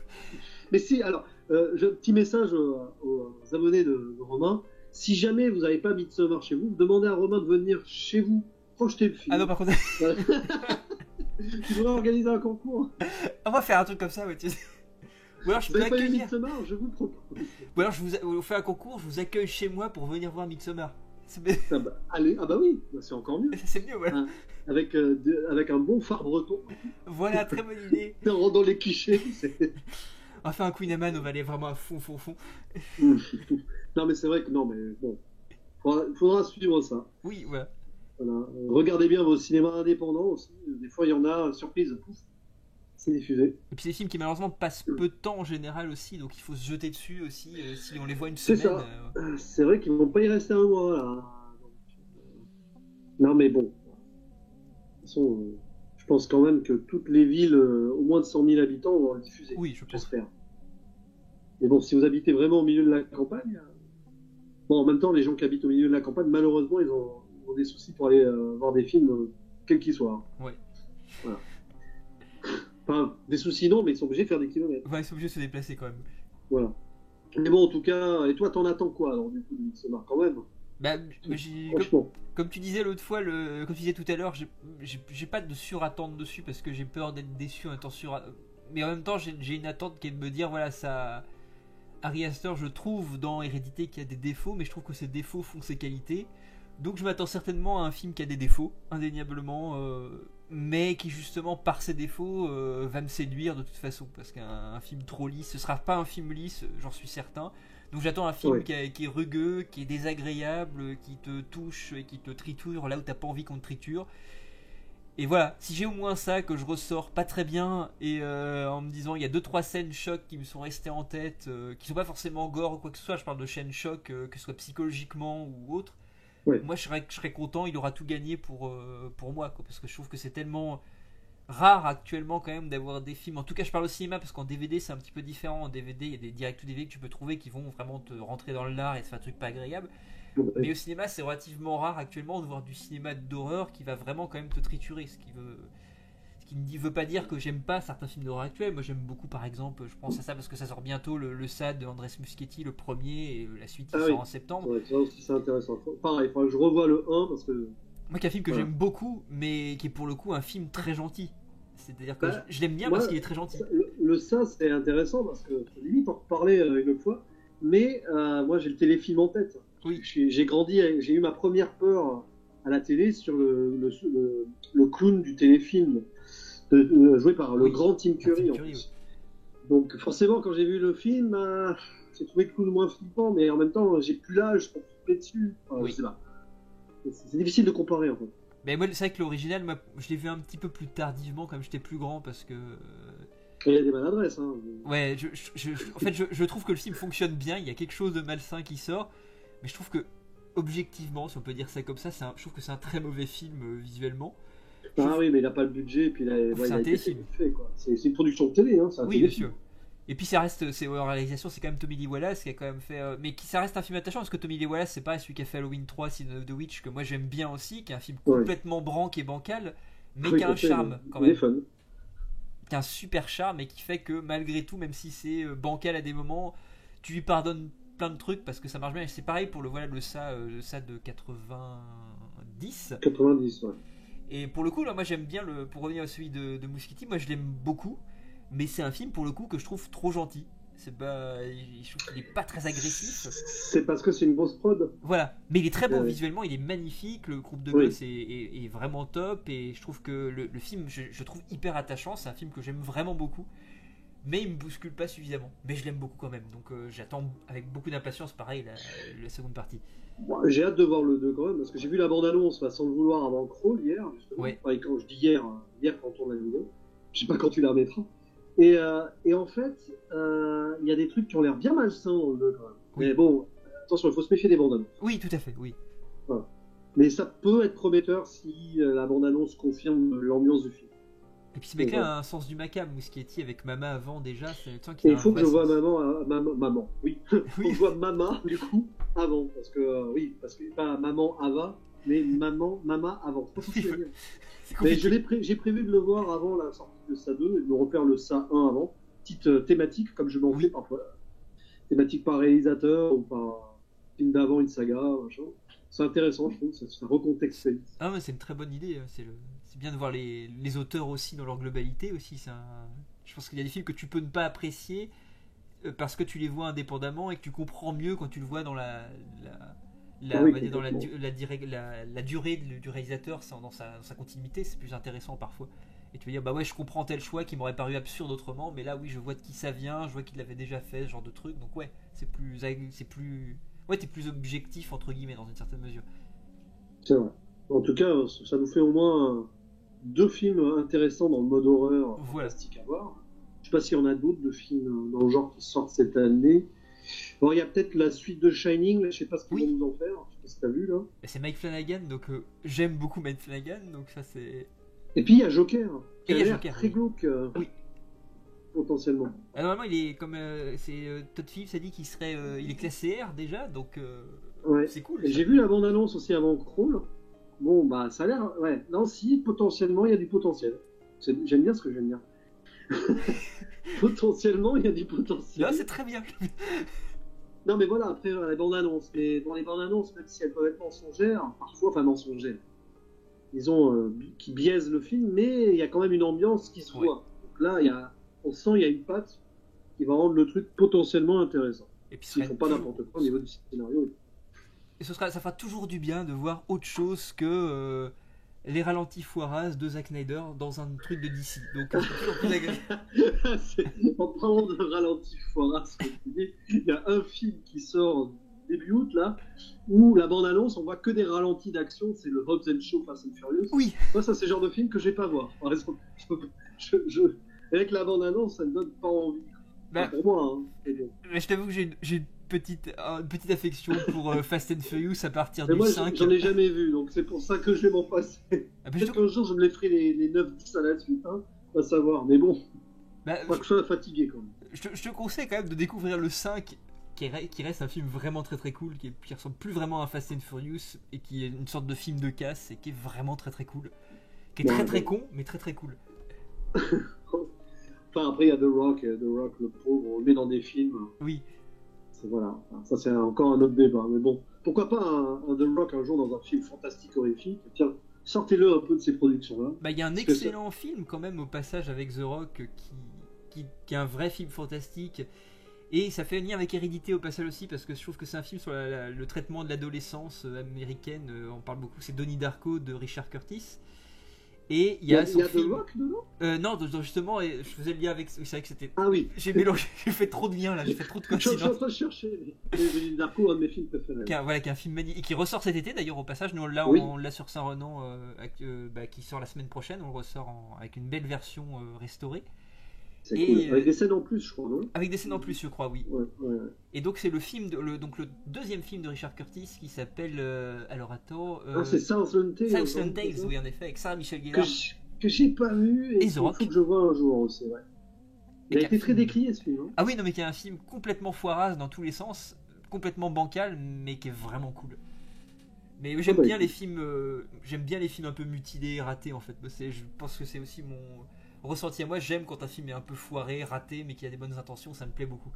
Mais si, alors, petit message aux abonnés de Romain. Si jamais vous n'avez pas Midsommar chez vous, demandez à Romain de venir chez vous projeter le film. Ah non, par contre, Tu devrais organiser un concours. on va faire un truc comme ça, ouais, tu sais. Ou alors je Vous peux n'avez pas eu accueillir. Midsommar, je vous propose. Ou alors on fait un concours, je vous accueille chez moi pour venir voir Midsommar. Ah bah, allez, ah bah oui, bah c'est encore mieux. C'est mieux, voilà. Hein, avec un bon phare breton, Voilà, très bonne idée. en rendant les clichés. On va faire un Queen Amman, on va aller vraiment à fond. Non mais c'est vrai que non mais bon, faudra suivre ça. Oui, voilà. Voilà. Regardez bien vos cinémas indépendants aussi. Des fois il y en a, surprise, pouf, c'est diffusé. Et puis c'est des films qui malheureusement passent peu de temps en général aussi, donc il faut se jeter dessus aussi si on les voit une C'est semaine. ça. C'est vrai qu'ils vont pas y rester un mois là. Donc, non mais bon. De toute façon, je pense quand même que toutes les villes, au moins de 100 000 habitants, vont le diffuser. Oui, je pense. J'espère. Mais bon, si vous habitez vraiment au milieu de la campagne, bon, en même temps, les gens qui habitent au milieu de la campagne, malheureusement, ils ont des soucis pour aller voir des films, quels qu'ils soient. Ouais. Voilà. Enfin, des soucis non, mais ils sont obligés de faire des kilomètres. Ouais, ils sont obligés de se déplacer quand même. Voilà. Mais bon, en tout cas, et toi, t'en attends quoi alors du coup de Midsommar quand même? Bah, Franchement. comme tu disais l'autre fois, comme tu disais tout à l'heure, j'ai pas de surattente dessus parce que j'ai peur d'être déçu en étant mais en même temps, j'ai une attente qui est de me dire, voilà, ça. Ari Aster, je trouve dans Hérédité qu'il y a des défauts, mais je trouve que ces défauts font ses qualités. Donc je m'attends certainement à un film qui a des défauts, indéniablement, mais qui justement par ses défauts va me séduire de toute façon, parce qu'un film trop lisse, ce sera pas un film lisse, j'en suis certain. Donc j'attends un film Ouais. qui est rugueux, qui est désagréable, qui te touche et qui te triture là où t'as pas envie qu'on te triture. Et voilà, si j'ai au moins ça, que je ressors pas très bien, et en me disant il y a 2-3 scènes choc qui me sont restées en tête, qui sont pas forcément gore ou quoi que ce soit, je parle de scènes choc, que ce soit psychologiquement ou autre, Ouais. moi je serais content, il aura tout gagné pour moi, quoi, parce que je trouve que c'est tellement rare actuellement quand même d'avoir des films, en tout cas je parle au cinéma, parce qu'en DVD c'est un petit peu différent, en DVD il y a des direct to DVD que tu peux trouver qui vont vraiment te rentrer dans l'art et te faire un truc pas agréable. Mais au cinéma, c'est relativement rare actuellement de voir du cinéma d'horreur qui va vraiment quand même te triturer. Ce qui ne veut pas dire que j'aime pas certains films d'horreur actuels. Moi, j'aime beaucoup, par exemple, je pense à ça parce que ça sort bientôt, le SAD de Andrés Muschietti, le premier, et la suite qui Ah sort oui. en septembre. Ouais, ça aussi c'est intéressant. Pareil, il faudra que je revoie le 1 parce que. Moi, qui est un film que Voilà. j'aime beaucoup, mais qui est pour le coup un film très gentil. C'est-à-dire que Bah, je l'aime bien moi, parce qu'il est très gentil. Ça c'est intéressant parce que limite on reparlait une autre fois, mais moi j'ai le téléfilm en tête. Oui. J'ai grandi, j'ai eu ma première peur à la télé sur le clown du téléfilm, joué par le Oui, grand Tim Curry. Tim En Curry, plus. Donc forcément quand j'ai vu le film, j'ai trouvé le clown moins flippant, mais en même temps j'ai plus l'âge pour flipper dessus. Enfin, Oui. je sais pas. C'est difficile de comparer en fait. Mais moi, c'est vrai que l'original, moi, je l'ai vu un petit peu plus tardivement, quand j'étais plus grand, parce que. Il y a des maladresses. Hein. Ouais, en fait, je trouve que le film fonctionne bien, il y a quelque chose de malsain qui sort, mais je trouve que, objectivement, si on peut dire ça comme ça, je trouve que c'est un très mauvais film visuellement. Ah oui, mais il n'a pas le budget, et puis C'est il un a été téléfilm. fait, quoi. C'est une production de télé, hein, c'est un Oui, bien téléfilm. sûr. Et puis ça reste, en réalisation, c'est quand même Tommy Lee Wallace qui a quand même fait. Mais ça reste un film attachant parce que Tommy Lee Wallace, c'est pas celui qui a fait Halloween 3, Sin of the Witch, que moi j'aime bien aussi, qui est un film Ouais. complètement branque et bancal, mais Oui, qui a un tout à fait, charme quand il est même. fun. Qui a un super charme et qui fait que malgré tout, même si c'est bancal à des moments, tu lui pardonnes plein de trucs parce que ça marche bien. Et c'est pareil pour le ça de 90. 90, ouais. Et pour le coup, là, moi j'aime bien pour revenir à celui de Muschietti, moi je l'aime beaucoup, mais c'est un film pour le coup que je trouve trop gentil. Je trouve qu'il est pas très agressif. C'est parce que c'est une grosse prod. Voilà, mais il est très beau Ouais. visuellement, il est magnifique, le groupe de Oui. gosses est vraiment top et je trouve que le film, je trouve hyper attachant, c'est un film que j'aime vraiment beaucoup. mais il me bouscule pas suffisamment. Mais je l'aime beaucoup quand même, donc j'attends avec beaucoup d'impatience, pareil, la seconde partie. Bon, j'ai hâte de voir le 2 quand même, parce que j'ai vu la bande-annonce, sans le vouloir, avant Crawl hier, justement. Ouais. Enfin, quand je dis hier, hier quand on tourne la vidéo. Je sais pas quand tu la remettras. Et en fait, il y a des trucs qui ont l'air bien malsains dans le 2 quand même. Oui. Mais bon, attention, il faut se méfier des bandes annonces. Oui, tout à fait, oui. Voilà. Mais ça peut être prometteur si la bande annonce confirme l'ambiance du film. Et puis ce mec-là a un sens du macabre, Muschietti, avec Mama avant déjà, c'est le temps Et qu'il a il faut un que vrai je vois sens. maman, oui. Faut que je vois Mama, du coup, avant. Parce que, oui, parce que pas Maman Ava, mais Mama avant. C'est pas ce que je veux dire. C'est Mais compliqué. j'ai prévu de le voir avant la sortie de SA 2 et de me refaire le SA 1 avant. Petite thématique, comme je m'en fais parfois. Thématique par réalisateur ou par film d'avant, une saga, machin. C'est intéressant, je trouve, ça recontextualise. Ah mais c'est une très bonne idée, c'est bien de voir les auteurs aussi dans leur globalité aussi. Je pense qu'il y a des films que tu peux ne pas apprécier parce que tu les vois indépendamment et que tu comprends mieux quand tu le vois dans Oui, on va dire dans complètement. la durée du réalisateur, dans sa continuité, c'est plus intéressant parfois. Et tu veux dire, bah ouais, je comprends tel choix qui m'aurait paru absurde autrement, mais là, oui, je vois de qui ça vient, je vois qu'il l'avait déjà fait, ce genre de truc, donc ouais, ouais, t'es plus objectif, entre guillemets, dans une certaine mesure. C'est vrai. En tout cas, ça nous fait au moins deux films intéressants dans le mode horreur Voilà. fantastique à voir. Je sais pas s'il y en a d'autres de films dans le genre qui sortent cette année. Bon, il y a peut-être la suite de Shining, là, je sais pas ce qu'ils vont Oui, nous en faire. Je sais pas si t'as vu là. bah, c'est Mike Flanagan, donc j'aime beaucoup Mike Flanagan, donc ça c'est. Et puis il y a Joker, Et qui il a y a l'air Joker, très oui. glauque Oui. potentiellement. Ah, normalement, il est comme Todd Phillips a dit qu'il serait, il est classé R déjà, donc Ouais. c'est cool Et ça. j'ai vu la bande-annonce aussi avant Crawl. Bon, bah ça a l'air. Ouais. Non, si, potentiellement, il y a du potentiel. J'aime bien ce que j'aime bien. Potentiellement, il y a du Là, potentiel. c'est très bien. Non, mais voilà, après la bande-annonce. Mais dans les bandes-annonces, même si elles peuvent être mensongères, parfois, enfin mensongères, disons, qui biaisent le film, mais il y a quand même une ambiance qui se Ouais. voit. Donc là, on sent il y a une patte qui va rendre le truc potentiellement intéressant. Et puis S'ils font pas n'importe quoi au niveau du scénario. ça fera toujours du bien de voir autre chose que les ralentis foiras de Zack Snyder dans un truc de DC. Donc c'est toujours plus agréable. En parlant de ralenti foirasse, il y a un film qui sort début août, là, où la bande-annonce, on voit que des ralentis d'action, c'est le Hobbs and Shaw Fast and Furious. Oui, Moi, ça, c'est le genre de film que je vais pas voir. Par exemple, avec la bande-annonce, ça me donne pas envie. Enfin, bah, pour moi, hein. Mais bon. je t'avoue que j'ai une petite affection pour Fast and Furious à partir Mais du moi, 5. j'en ai jamais vu, donc c'est pour ça que je vais m'en passer. Ah, bah, Peut-être qu'un jour, je me les ferai les 9-10 à la suite, hein. On va savoir. Mais bon, bah, pas que je sois fatigué quand même. je te conseille quand même de découvrir le 5 qui reste un film vraiment très très cool, qui ressemble plus vraiment à Fast and Furious et qui est une sorte de film de casse et qui est vraiment très très cool. Qui est Ouais, très très ouais. con, mais très très cool. Enfin, après, il y a The Rock, le pauvre, on le met dans des films. Oui, Voilà, enfin, ça c'est encore un autre débat. Mais bon, pourquoi pas un The Rock un jour dans un film fantastique horrifique. Tiens, sortez-le un peu de ces productions-là. bah il y a un Parce que ça- excellent film quand même au passage avec The Rock qui est un vrai film fantastique. Et ça fait un lien avec Hérédité au passage aussi parce que je trouve que c'est un film sur le traitement de l'adolescence américaine. On parle beaucoup, c'est Donnie Darko de Richard Curtis. Et il y a il son y a The film. Rock dedans. Non, justement, je faisais le lien avec. C'est vrai que c'était. Ah oui, J'ai mélangé, j'ai fait trop de liens là, j'ai fait trop de je suis en coïncidences. train de chercher. Mais Darko, un de mes films préférés. Voilà, qui est un film magnifique et qui ressort cet été d'ailleurs au passage. Nous Oui, on l'a sur Saint-Renan, qui sort la semaine prochaine. On le ressort avec une belle version restaurée. c'est Et cool. Avec des scènes en plus, je crois, non? avec des scènes en plus, je crois, oui. Ouais, ouais. Et donc c'est le film, donc le deuxième film de Richard Curtis qui s'appelle. Alors attends. Ah, c'est Southland Tales. Southland hein, Tales, c'est ça oui, en effet, avec Sarah Michelle Que Gellar que j'ai pas vu et et il The faut Rock. que je vois un jour aussi, ouais. Il Et a qui est un été très film- décrié ce film. Hein. Ah oui, non, mais qui est un film complètement foirasse dans tous les sens, complètement bancal, mais qui est vraiment cool. Mais Ah j'aime bah bien les écoute. films, j'aime bien les films un peu mutilés, ratés en fait. Je pense que c'est aussi mon ressenti à moi. J'aime quand un film est un peu foiré, raté, mais qui a des bonnes intentions, ça me plaît beaucoup.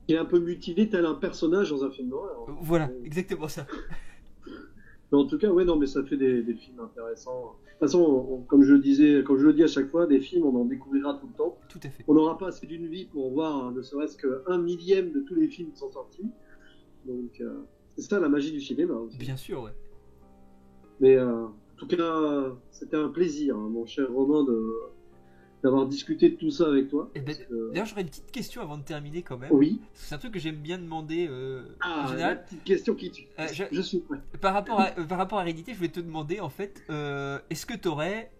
Il est un peu mutilé tel un personnage dans un film d'horreur. Hein. Voilà, exactement ça. Mais en tout cas, ouais, non, mais ça fait des films intéressants. De toute façon, comme je le disais, comme je le dis à chaque fois, des films, on en découvrira tout le temps. Tout à fait. On n'aura pas assez d'une vie pour voir ne serait-ce qu'un millième de tous les films qui sont sortis. Donc, c'est ça la magie du cinéma aussi. Bien sûr, ouais. Mais en tout cas, c'était un plaisir, hein, mon cher Romain, d'avoir discuté de tout ça avec toi. Et ben, d'ailleurs, j'aurais une petite question avant de terminer quand même. Oui. C'est un truc que j'aime bien demander en La général. petite question qui tue. Je suis prêt. Par rapport à Hérédité, je voulais te demander en fait, est-ce que tu aurais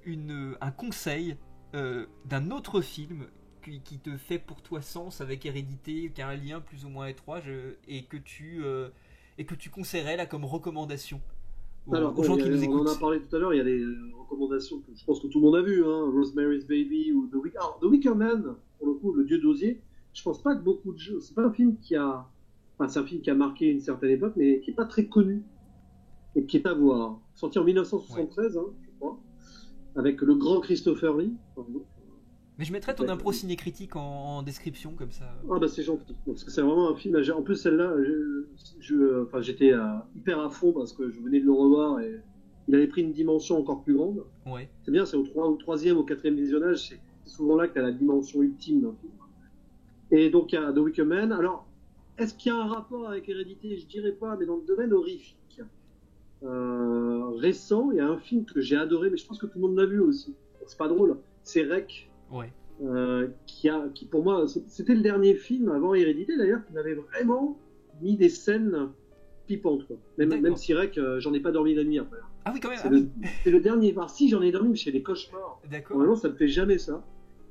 un conseil d'un autre film qui te fait pour toi sens avec Hérédité, qui a un lien plus ou moins étroit, et que tu conseillerais là comme recommandation aux gens qui nous écoutent. On en a parlé tout à l'heure, il y a des recommandations que je pense que tout le monde a vues, hein, Rosemary's Baby ou The Wicker Man, pour le coup, Le Dieu d'osier. Je pense pas que beaucoup de gens. C'est pas un film qui a. Enfin, c'est un film qui a marqué une certaine époque, mais qui est pas très connu et qui est à voir. Sorti en 1973, hein, je crois, avec le grand Christopher Lee. Mais je mettrais ton impro ciné-critique en description, comme ça. Ah bah c'est gentil, parce que c'est vraiment un film. En plus celle-là, j'étais hyper à fond parce que je venais de le revoir et il avait pris une dimension encore plus grande. Ouais. C'est bien, c'est au troisième, au quatrième visionnage, c'est souvent là que tu as la dimension ultime d'un film. Et donc il y a The Wicker Man. Alors, est-ce qu'il y a un rapport avec Hérédité? Je dirais pas, mais dans le domaine horrifique. Récent, il y a un film que j'ai adoré, mais je pense que tout le monde l'a vu aussi. C'est pas drôle, c'est Rec. Ouais. Qui pour moi, c'était le dernier film avant Hérédité d'ailleurs, qui m'avait vraiment mis des scènes pipantes. Quoi. Même si Rec, j'en ai pas dormi la nuit après. Ah oui, quand même. C'est le dernier. Enfin, si, j'en ai dormi, mais j'ai des cauchemars. D'accord. Normalement, ça me fait jamais ça.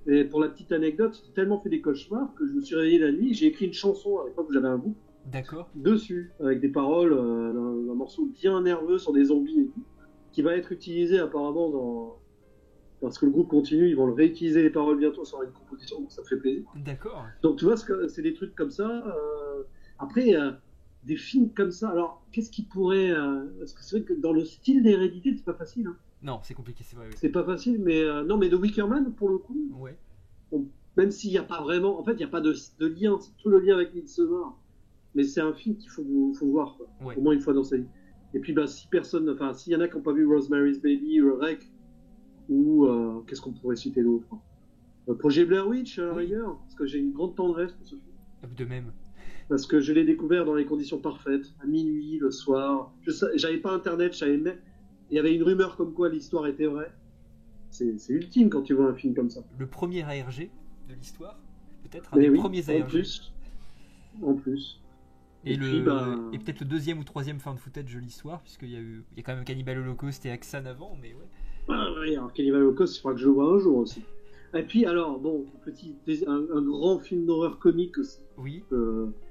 Et pour la petite anecdote, j'ai tellement fait des cauchemars que je me suis réveillé la nuit. J'ai écrit une chanson à l'époque où j'avais un groupe. D'accord. Dessus, avec des paroles d'un morceau bien nerveux sur des zombies et tout, qui va être utilisé apparemment dans. Parce que le groupe continue, ils vont le réutiliser les paroles bientôt sur une composition, donc ça me fait plaisir. D'accord. Donc tu vois, c'est des trucs comme ça. Après, des films comme ça. Alors, qu'est-ce qui pourrait. Parce que c'est vrai que dans le style d'Hérédité, c'est pas facile. Hein. Non, c'est compliqué, c'est vrai. Oui. C'est pas facile, mais non, mais The Wicker Man, pour le coup, ouais. Même s'il n'y a pas vraiment. En fait, il n'y a pas de lien, c'est tout le lien avec Midsommar. Mais c'est un film qu'il faut voir, quoi. Ouais. Au moins une fois dans sa vie. Et puis, bah, s'il y en a qui n'ont pas vu Rosemary's Baby, Rec, ou qu'est-ce qu'on pourrait citer d'autre, Projet Blair Witch à la rigueur, parce que j'ai une grande tendresse pour ce film. De même. Parce que je l'ai découvert dans les conditions parfaites, à minuit, le soir. J'avais pas internet, il y avait une rumeur comme quoi l'histoire était vraie. C'est ultime quand tu vois un film comme ça. Le premier ARG de l'histoire, peut-être un des premiers ARG. En plus. Et peut-être le deuxième ou troisième found footage de l'histoire, puisqu'il y a quand même Cannibal Holocaust et Axan avant, mais ouais. Ah oui, alors Cannibal Holocaust, il faudra que je le voie un jour aussi. Et puis alors, bon, un grand film d'horreur comique aussi. Oui.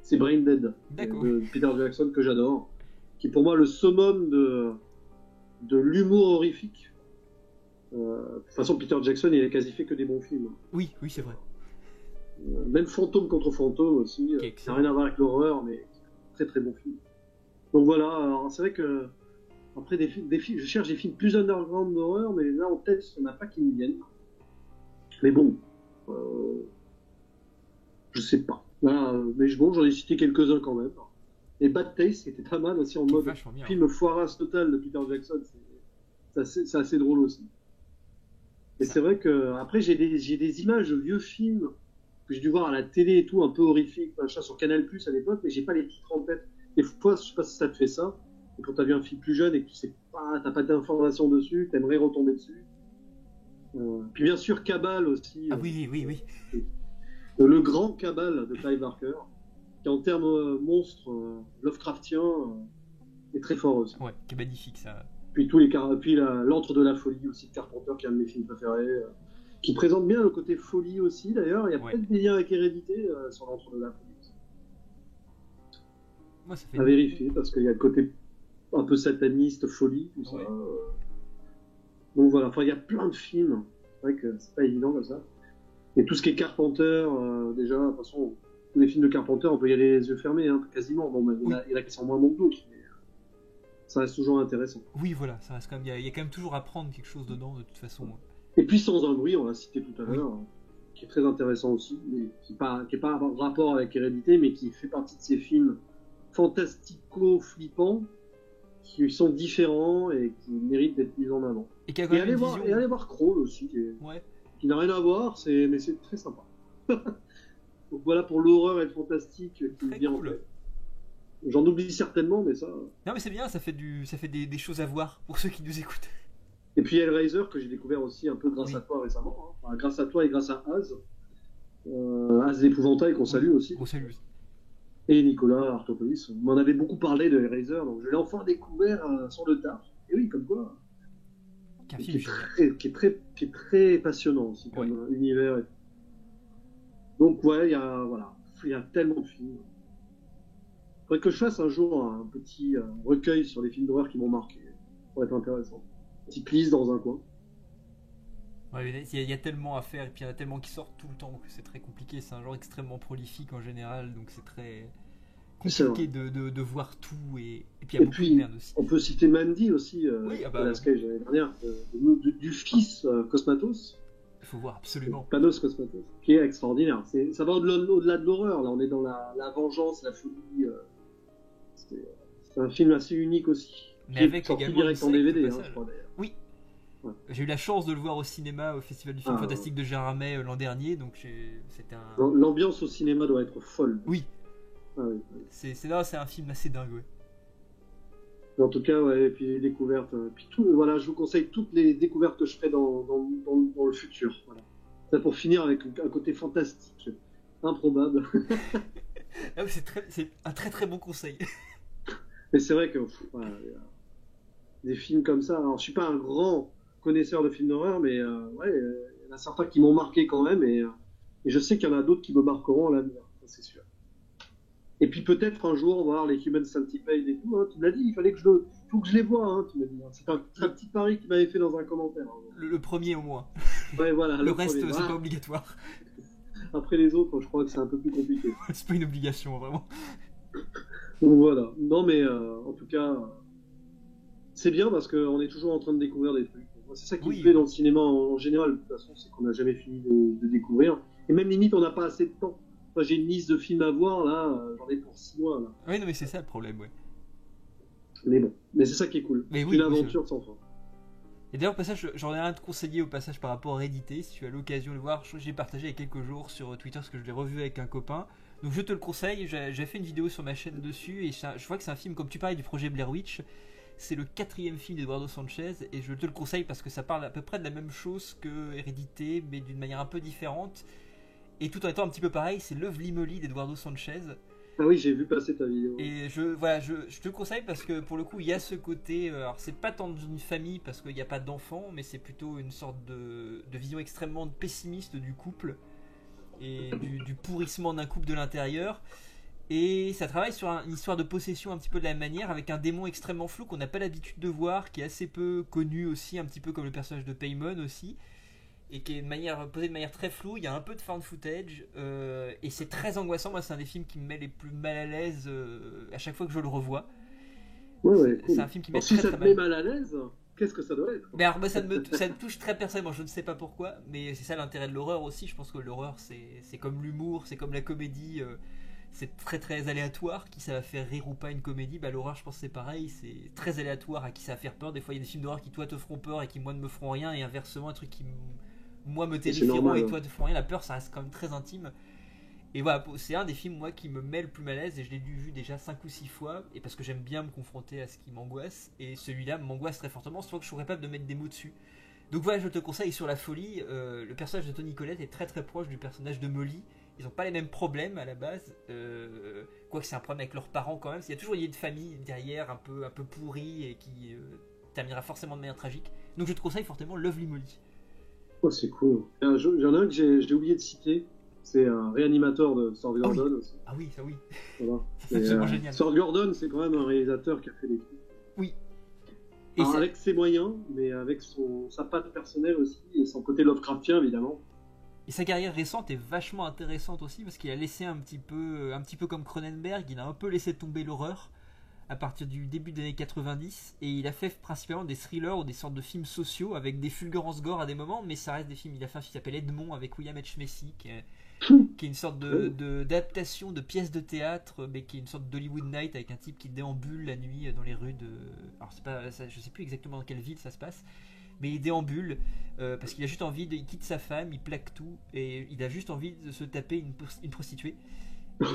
C'est Brain Dead, de Peter Jackson, que j'adore, qui est pour moi le summum de l'humour horrifique. De toute façon, Peter Jackson, il a quasi fait que des bons films. Oui, c'est vrai. Même Fantôme contre Fantôme aussi, ça n'a rien à voir avec l'horreur, mais très très bon film. Donc voilà, alors c'est vrai que après des films, je cherche des films plus underground d'horreur, mais là en tête, il n'y en a pas qui me viennent. Mais bon, je sais pas. Voilà, mais bon, j'en ai cité quelques-uns quand même. Et Bad Taste, qui était pas mal aussi en mode film foirasse total de Peter Jackson, c'est assez drôle aussi. Et c'est vrai que après j'ai des images de vieux films que j'ai dû voir à la télé et tout, un peu horrifique, machin, sur Canal+ à l'époque, mais j'ai pas les titres en tête. Des fois, je sais pas si ça te fait ça, et quand t'as vu un film plus jeune et que tu sais pas, t'as pas d'informations dessus, t'aimerais retomber dessus. Puis bien sûr, Cabal aussi. Ah oui. Le grand Cabal de Clive Barker, qui en termes monstres Lovecraftiens est très fort aussi. Ouais, qui est magnifique ça. Puis l'Antre de la folie aussi de Carpenter, qui est un de mes films préférés. Qui présente bien le côté folie aussi d'ailleurs. Il y a peut-être des liens avec Hérédité sur l'Antre de la folie. Moi, ça fait à vérifier parce qu'il y a le côté un peu sataniste, folie, tout ça. Ouais. Donc voilà, enfin il y a plein de films. C'est vrai que c'est pas évident comme ça. Et tout ce qui est Carpenter, déjà, de toute façon, tous les films de Carpenter, on peut y aller les yeux fermés, hein, quasiment. Bon, il y en a qui sont moins bons que d'autres, mais ça reste toujours intéressant. Oui, voilà, ça reste quand même. Il y a quand même toujours à prendre quelque chose dedans, de toute façon. Et puis Sans un bruit, on l'a cité tout à l'heure, qui est très intéressant aussi, mais qui n'est pas en rapport avec Hérédité, mais qui fait partie de ces films fantastico-flippants, qui sont différents et qui méritent d'être mis en avant. Et allez voir Crawl aussi, qui n'a rien à voir, mais c'est très sympa. Donc voilà pour l'horreur et le fantastique qui me vient en tête. J'en oublie certainement, mais ça. Non, mais c'est bien, ça fait des choses à voir pour ceux qui nous écoutent. Et puis Hellraiser, que j'ai découvert aussi un peu grâce Oui. à toi récemment. Hein. Enfin, grâce à toi et grâce à Az. Az l'épouvantail, qu'on salue aussi. Gros salut. Et Nicolas Artopoulos. On m'en avait beaucoup parlé de Hellraiser, donc je l'ai enfin découvert sur le tard. Et oui, comme quoi. Qu'un Qui film est, génial. qui est très passionnant aussi comme univers. Donc ouais, il y a tellement de films. Il faudrait que je fasse un jour un petit recueil sur les films d'horreur qui m'ont marqué. Ça pourrait être intéressant. Petite liste dans un coin. Ouais, il y a tellement à faire et puis il y en a tellement qui sortent tout le temps que c'est très compliqué. C'est un genre extrêmement prolifique en général, donc c'est très C'est vrai. compliqué de voir tout et puis il y Et a beaucoup de puis, merde aussi. on peut citer Mandy aussi, Oui, ah de la bah, Sky l'année dernière, du fils Cosmatos, il faut voir absolument. Panos Cosmatos, qui est extraordinaire. Ça va au-delà de l'horreur, là, on est dans la vengeance, la folie. C'est c'est un film assez unique aussi, Mais qui est avec sorti également une direct en secte, au DVD, passage. je crois d'ailleurs. Oui, Ouais. j'ai eu la chance de le voir au cinéma au Festival du film Ah, fantastique de Gérardmer l'an dernier, donc c'était un. l'ambiance au cinéma doit être folle. Oui, Ah oui, oui. c'est un film assez dingue, ouais. En tout cas, ouais, et puis les découvertes. Puis voilà, je vous conseille toutes les découvertes que je ferai dans le futur. Voilà. Ça pour finir avec un côté fantastique, improbable. Ah oui, c'est un très très bon conseil. Mais c'est vrai que voilà, il y a des films comme ça. Alors, je suis pas un grand connaisseur de films d'horreur, mais ouais, il y en a certains qui m'ont marqué quand même, et je sais qu'il y en a d'autres qui me marqueront à l'avenir, ça c'est sûr. Et puis peut-être un jour voir les Human Centipede et tout. Hein, tu me l'as dit, faut que je les vois. Hein, tu m'as dit. C'est un petit pari qu'il m'avait fait dans un commentaire. Hein. Le premier au moins. Ouais, voilà. Le reste, premier. c'est Voilà. pas obligatoire. Après les autres, je crois que c'est un peu plus compliqué. C'est pas une obligation, vraiment. Donc voilà. Non, mais en tout cas, c'est bien parce qu'on est toujours en train de découvrir des trucs. Moi, c'est ça qui me Oui, plaît dans le cinéma en général. De toute façon, c'est qu'on n'a jamais fini de découvrir. Et même limite, on n'a pas assez de temps. Moi, j'ai une liste de films à voir là. J'en ai pour 6 mois là. oui, non, mais c'est ça le problème, ouais. Mais bon, mais c'est ça qui est cool. Mais C'est oui, une oui, aventure sans fin. Et d'ailleurs, au passage, j'en ai rien à te conseiller au passage par rapport à Hérédité. Si tu as l'occasion de le voir, j'ai partagé il y a quelques jours sur Twitter parce que je l'ai revu avec un copain. Donc je te le conseille. J'ai fait une vidéo sur ma chaîne dessus et je vois que c'est un film, comme tu parlais du projet Blair Witch, c'est le 4e film d'Eduardo Sanchez et je te le conseille parce que ça parle à peu près de la même chose que Hérédité, mais d'une manière un peu différente. Et tout en étant un petit peu pareil, c'est Love Limoli d'Eduardo Sanchez. Ah oui, j'ai vu passer ta vidéo. Et je te le conseille parce que pour le coup, il y a ce côté. Alors, c'est pas tant dans une famille parce qu'il n'y a pas d'enfants, mais c'est plutôt une sorte de vision extrêmement pessimiste du couple et du pourrissement d'un couple de l'intérieur. Et ça travaille sur une histoire de possession un petit peu de la même manière, avec un démon extrêmement flou qu'on n'a pas l'habitude de voir, qui est assez peu connu aussi, un petit peu comme le personnage de Paymon aussi et qui est posé de manière très floue. Il y a un peu de found footage et c'est très angoissant. Moi, c'est un des films qui me met les plus mal à l'aise à chaque fois que je le revois. Ouais, ouais, C'est cool. un film qui met Alors, si très ça très te met mal. mal à l'aise, qu'est-ce que ça doit être? Mais alors, moi, ça me touche très personnellement. Je ne sais pas pourquoi, mais c'est ça l'intérêt de l'horreur aussi. Je pense que l'horreur, c'est comme l'humour, c'est comme la comédie. C'est très très aléatoire. Qui ça va faire rire ou pas une comédie, bah l'horreur, je pense que c'est pareil. C'est très aléatoire à qui ça va faire peur. Des fois, il y a des films d'horreur qui toi te feront peur et qui moi ne me feront rien, et inversement, un truc qui moi me C'est terrifieront normal. et Hein. toi te feront rien. La peur, ça reste quand même très intime. Et voilà, c'est un des films moi qui me met le plus mal à l'aise et je l'ai vu déjà 5 ou 6 fois et parce que j'aime bien me confronter à ce qui m'angoisse et celui-là m'angoisse très fortement, c'est toi que je suis capable de mettre des mots dessus. Donc voilà, je te conseille sur la folie, le personnage de Toni Collette est très très proche du personnage de Molly. Ils n'ont pas les mêmes problèmes à la base, quoique c'est un problème avec leurs parents quand même. Il y a toujours une famille derrière un peu pourrie et qui terminera forcément de manière tragique. Donc je te conseille fortement Lovely Molly. Oh, c'est cool. Il y en a un que j'ai oublié de citer. C'est un réanimateur de Sir Gordon aussi. Ah oui, ça oui. Voilà. C'est absolument génial. Sir Gordon, c'est quand même un réalisateur qui a fait des trucs. Oui. Et Alors, avec ses moyens, mais avec sa patte personnelle aussi, et son côté Lovecraftien évidemment. Et sa carrière récente est vachement intéressante aussi parce qu'il a laissé un petit peu comme Cronenberg, il a un peu laissé tomber l'horreur à partir du début des années 90 et il a fait principalement des thrillers ou des sortes de films sociaux avec des fulgurances gore à des moments, mais ça reste des films. Il a fait un film qui s'appelle Edmond avec William H. Macy qui est une sorte d'adaptation de pièce de théâtre, mais qui est une sorte d'Hollywood Night avec un type qui déambule la nuit dans les rues de. Alors c'est pas, je sais plus exactement dans quelle ville ça se passe, mais il déambule parce qu'il a juste envie il quitte sa femme, il plaque tout et il a juste envie de se taper une prostituée.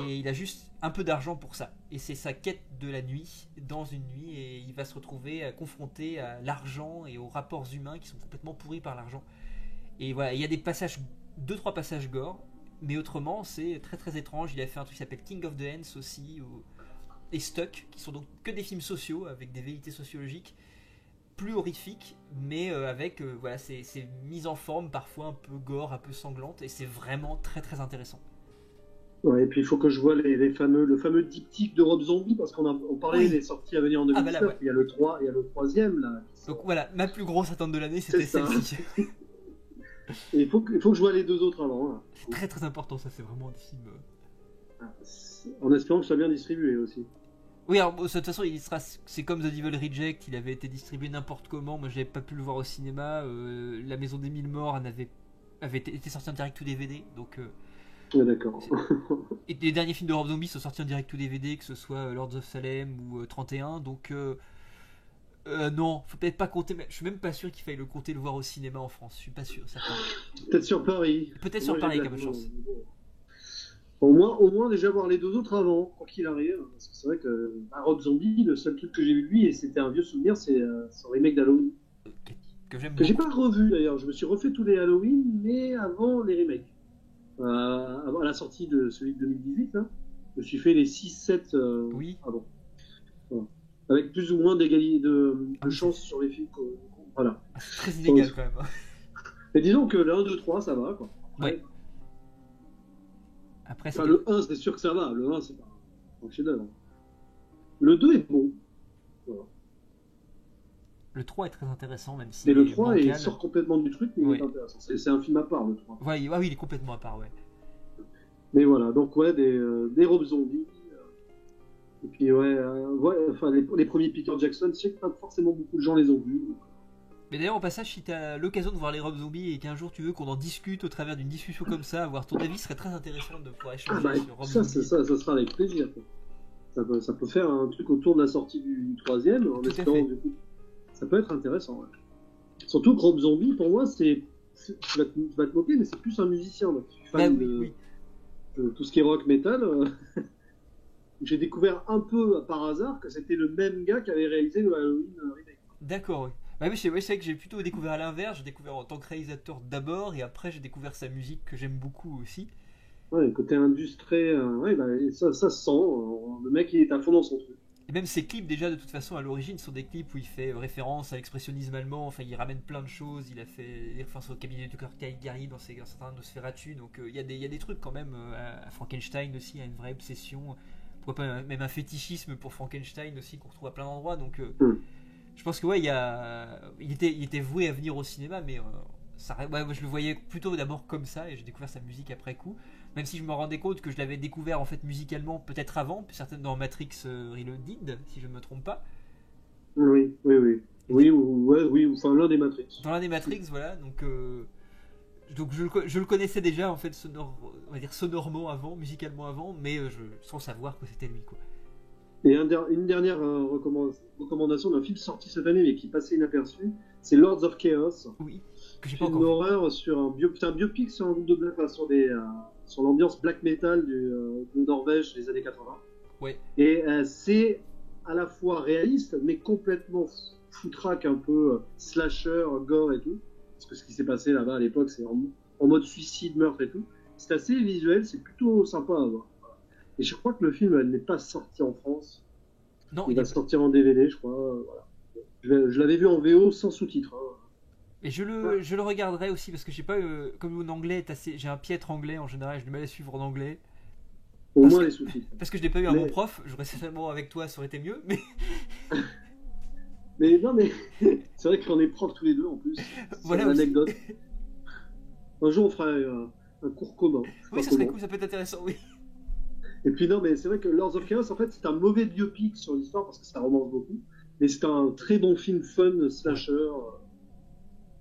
et il a juste un peu d'argent pour ça. Et c'est sa quête de la nuit, dans une nuit, et il va se retrouver confronté à l'argent et aux rapports humains qui sont complètement pourris par l'argent. Et voilà, il y a des passages, deux trois passages gore, mais autrement c'est très très étrange. Il a fait un truc qui s'appelle King of the Ants aussi, et Stuck, qui sont donc que des films sociaux avec des vérités sociologiques plus horrifiques, mais avec voilà, c'est mise en forme parfois un peu gore, un peu sanglante, et c'est vraiment très très intéressant. Ouais, et puis il faut que je vois le fameux diptyque de Rob Zombie, parce on parlait Oui. des sorties à venir en Ah bah 2019, là, ouais. il y a le 3, il y a le troisième là. Donc voilà, ma plus grosse attente de l'année, c'était C'est ça. celle-ci. Et il faut que je vois les deux autres avant. Là. C'est très très important, ça, c'est vraiment des films. En espérant que ce soit bien distribué aussi. Oui, alors de toute façon, c'est comme The Devil Reject, il avait été distribué n'importe comment. Moi, j'avais pas pu le voir au cinéma. La Maison des Mille Morts avait été sorti en direct ou DVD. Donc, Ouais, d'accord. et les derniers films de Rob Zombie sont sortis en direct ou DVD, que ce soit Lords of Salem ou 31. Donc, non, faut peut-être pas compter. Mais je suis même pas sûr qu'il faille le compter, le voir au cinéma en France. Je suis pas sûr, certain. Peut-être sur Paris. Peut-être Moi, sur Paris, j'ai qu'il y a bonne chance. Au moins déjà voir les deux autres avant, quoi qu'il arrive. Parce que c'est vrai que Rob Zombie, le seul truc que j'ai vu de lui, et c'était un vieux souvenir, c'est son remake d'Halloween. Que j'aime Que j'ai beaucoup. pas revu d'ailleurs. Je me suis refait tous les Halloween, mais avant les remakes. Avant la sortie de celui de 2018, hein, je me suis fait les 6-7 Oui. avant. Voilà. Avec plus ou moins d'égalité de Ah oui, chance sur les films. Voilà. Ah, c'est très inégal quand même. Mais disons que le 1, 2, 3, ça va. Quoi. Ouais. Après, Enfin, le 1, c'est sûr que ça va. Le 1, c'est pas un chef-d'œuvre. Le 2 est bon. Voilà. le 3 est très intéressant, même si. Mais le 3, il bancal. sort complètement du truc, mais Ouais. il est intéressant. C'est un film à part, le 3. Ouais, ah oui, il est complètement à part, ouais. Mais voilà, donc ouais, des Rob Zombies. Et puis ouais, enfin, les premiers Peter Jackson, je sais que pas forcément beaucoup de gens les ont vus. Mais d'ailleurs, au passage, si t'as l'occasion de voir les Rob Zombies et qu'un jour tu veux qu'on en discute au travers d'une discussion comme ça, avoir ton avis serait très intéressant de pouvoir Ah échanger bah, sur Rob ça Zombie. ça sera avec plaisir. Quoi. Ça peut faire un truc autour de la sortie du troisième, en Tout à espérant fait. du coup. Ça peut être intéressant. Ouais. Surtout que Rob Zombie, pour moi, tu vas te moquer, mais c'est plus un musicien. Donc, je suis Bah fan oui, oui. de tout ce qui est rock metal. J'ai découvert un peu par hasard que c'était le même gars qui avait réalisé le Halloween remake. D'accord, oui. Bah oui, c'est vrai que j'ai plutôt découvert à l'inverse. J'ai découvert en tant que réalisateur d'abord et après j'ai découvert sa musique que j'aime beaucoup aussi. Ouais, côté industrie, ouais, bah, ça se sent. Le mec, il est à fond dans son truc. Et même ses clips, déjà, de toute façon, à l'origine, sont des clips où il fait référence à l'expressionnisme allemand. Enfin, il ramène plein de choses. Il a fait référence au cabinet du Caligari dans certains Nosferatu. Donc, il y a des trucs quand même. À Frankenstein aussi, il y a une vraie obsession. Pourquoi pas même un fétichisme pour Frankenstein aussi, qu'on retrouve à plein d'endroits. Donc, je pense que ouais, il était voué à venir au cinéma, mais ouais, moi, je le voyais plutôt d'abord comme ça, et j'ai découvert sa musique après coup. Même si je me rendais compte que je l'avais découvert en fait musicalement peut-être avant, puis certainement dans Matrix Reloaded, si je ne me trompe pas. Oui, oui, oui. Oui, enfin l'un des Matrix. Dans l'un des Matrix, voilà. Donc je le connaissais déjà en fait on va dire sonorement avant, musicalement avant, mais sans savoir que c'était lui quoi. Et une dernière recommandation d'un film sorti cette année mais qui passait inaperçu, c'est Lords of Chaos. Oui, que j'ai pas Film encore vu. d'horreur sur c'est un biopic sur un groupe de black, enfin, sur l'ambiance black metal de Norvège des années 80. Ouais. Et c'est à la fois réaliste mais complètement foutraque, un peu slasher, gore et tout. Parce que ce qui s'est passé là-bas à l'époque, c'est en mode suicide, meurtre et tout. C'est assez visuel, c'est plutôt sympa à voir. Et je crois que le film n'est pas sorti en France. Non, Il va sortir en DVD, je crois. Voilà. Je l'avais vu en VO sans sous-titres. Hein. Et je le regarderai aussi parce que j'ai pas comme mon anglais est assez, j'ai un piètre anglais en général, j'ai du mal à suivre en anglais. Au Parce moins que- les sous-titres. Parce que je n'ai pas eu un bon prof, j'aurais certainement avec toi, ça aurait été mieux, mais Mais non, mais c'est vrai qu'on est profs tous les deux en plus. C'est voilà une aussi. anecdote. Un jour, on fera un cours commun. Je sais Oui, pas ça serait comment. cool, ça peut être intéressant, oui. Et puis non, mais c'est vrai que Lords of Chaos, en fait, c'est un mauvais biopic sur l'histoire parce que ça romance beaucoup. Mais c'est un très bon film fun, slasher.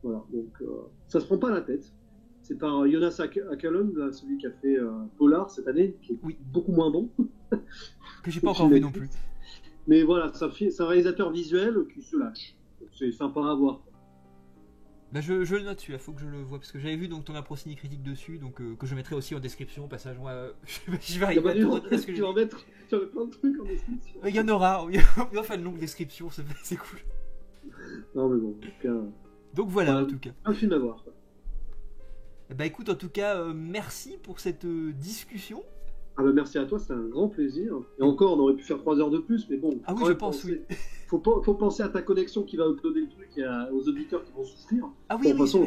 Voilà, donc ça se prend pas la tête. C'est par Jonas Åkerlund, là, celui qui a fait Polar cette année, qui est Oui. beaucoup moins bon. Que j'ai pas encore vu non plus. Mais voilà, c'est un réalisateur visuel qui se lâche. Donc, c'est sympa à voir. Bah je le note celui-là, faut que je le vois parce que j'avais vu donc ton appro ciné critique dessus, donc que je mettrai aussi en description au passage. Moi, je vais arriver à tout retenir ce que tu j'ai vas dit. mettre plein de trucs en description. Il y en aura, on va faire une longue description, c'est cool. Non mais bon, en tout cas, Donc voilà, voilà, en tout cas. un film à voir. Quoi. Bah écoute, en tout cas, merci pour cette discussion. Ah bah merci à toi, c'était un grand plaisir. Et encore, on aurait pu faire 3 heures de plus, mais bon. Ah oui, quand je même pense, penser- oui. Faut penser à ta connexion qui va uploader le truc et aux auditeurs qui vont souffrir. Ah Bon, oui, de toute oui, façon,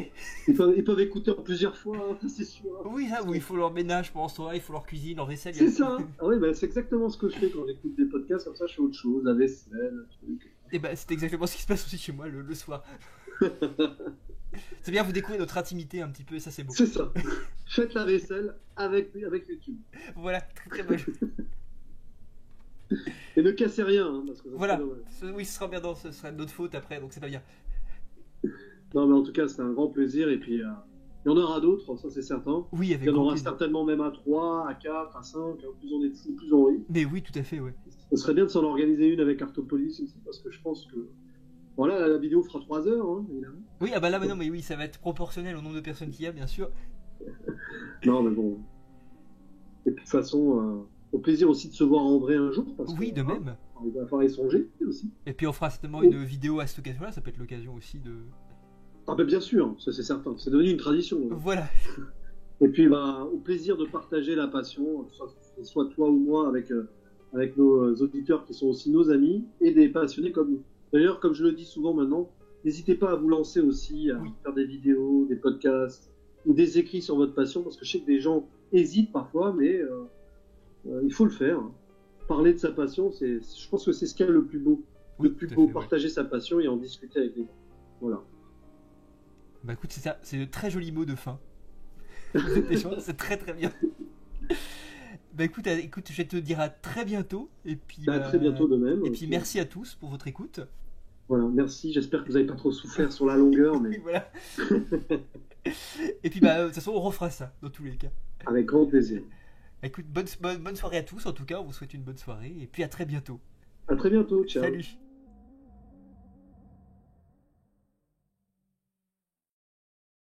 oui. ils peuvent écouter en plusieurs fois, hein, ça, c'est sûr. Hein. Oui, ça, oui, il faut leur ménage pendant ce temps-là, il faut leur cuisine, leur vaisselle. C'est ça. Ah oui, bah, c'est exactement ce que je fais quand j'écoute des podcasts, comme ça je fais autre chose, la vaisselle, le truc. Et bah c'est exactement ce qui se passe aussi chez moi le soir. C'est bien, vous découvrez notre intimité un petit peu et ça c'est beau. C'est ça. Faites la vaisselle avec YouTube. Voilà, très très bonne. Et ne cassez rien, hein, parce que ça Voilà, serait dommage. oui, ce sera bien, ce sera de notre faute après, donc c'est pas bien. Non, mais en tout cas, c'était un grand plaisir. Et puis, il y en aura d'autres, ça c'est certain. Oui, Il avec y en grand aura plaisir. certainement même à 3, à 4, à 5. Hein, plus on est de fous, plus on rit. Mais oui, tout à fait, ouais. Ce serait bien de s'en organiser une avec Artopolis aussi, parce que je pense que. Voilà, la vidéo fera 3 heures, hein, évidemment. Oui, ah bah là, non, mais oui, ça va être proportionnel au nombre de personnes qu'il y a, bien sûr. Non, mais bon. Et puis, de toute façon, au plaisir aussi de se voir en vrai un jour. Parce Oui, que, de hein, même. il va falloir y songer aussi. Et puis on fera certainement une vidéo à cette occasion-là, ça peut être l'occasion aussi de... Ah, ben bien sûr, ça c'est certain. C'est devenu une tradition. Hein. Voilà. Et puis, bah, au plaisir de partager la passion, soit toi ou moi, avec nos auditeurs qui sont aussi nos amis et des passionnés comme nous. D'ailleurs, comme je le dis souvent maintenant, n'hésitez pas à vous lancer aussi, à Oui. faire des vidéos, des podcasts ou des écrits sur votre passion, parce que je sais que des gens hésitent parfois, mais il faut le faire. Hein. Parler de sa passion, je pense que c'est ce qu'il y a le plus beau. Oui, Le plus tout à beau, fait, partager sa passion et en discuter avec les gens. Voilà. Bah écoute, c'est ça, c'est de très jolis mots de fin. C'est très très bien. Bah écoute, je vais te dire à très bientôt. Et puis, À très bientôt de même. Et puis merci à tous pour votre écoute. Voilà, merci. J'espère que vous n'avez pas trop souffert sur la longueur, mais Oui, voilà. Et puis bah de toute façon on refera ça dans tous les cas. avec grand plaisir. Écoute, bonne soirée à tous en tout cas, on vous souhaite une bonne soirée et puis à très bientôt. À très bientôt. Ciao. Salut.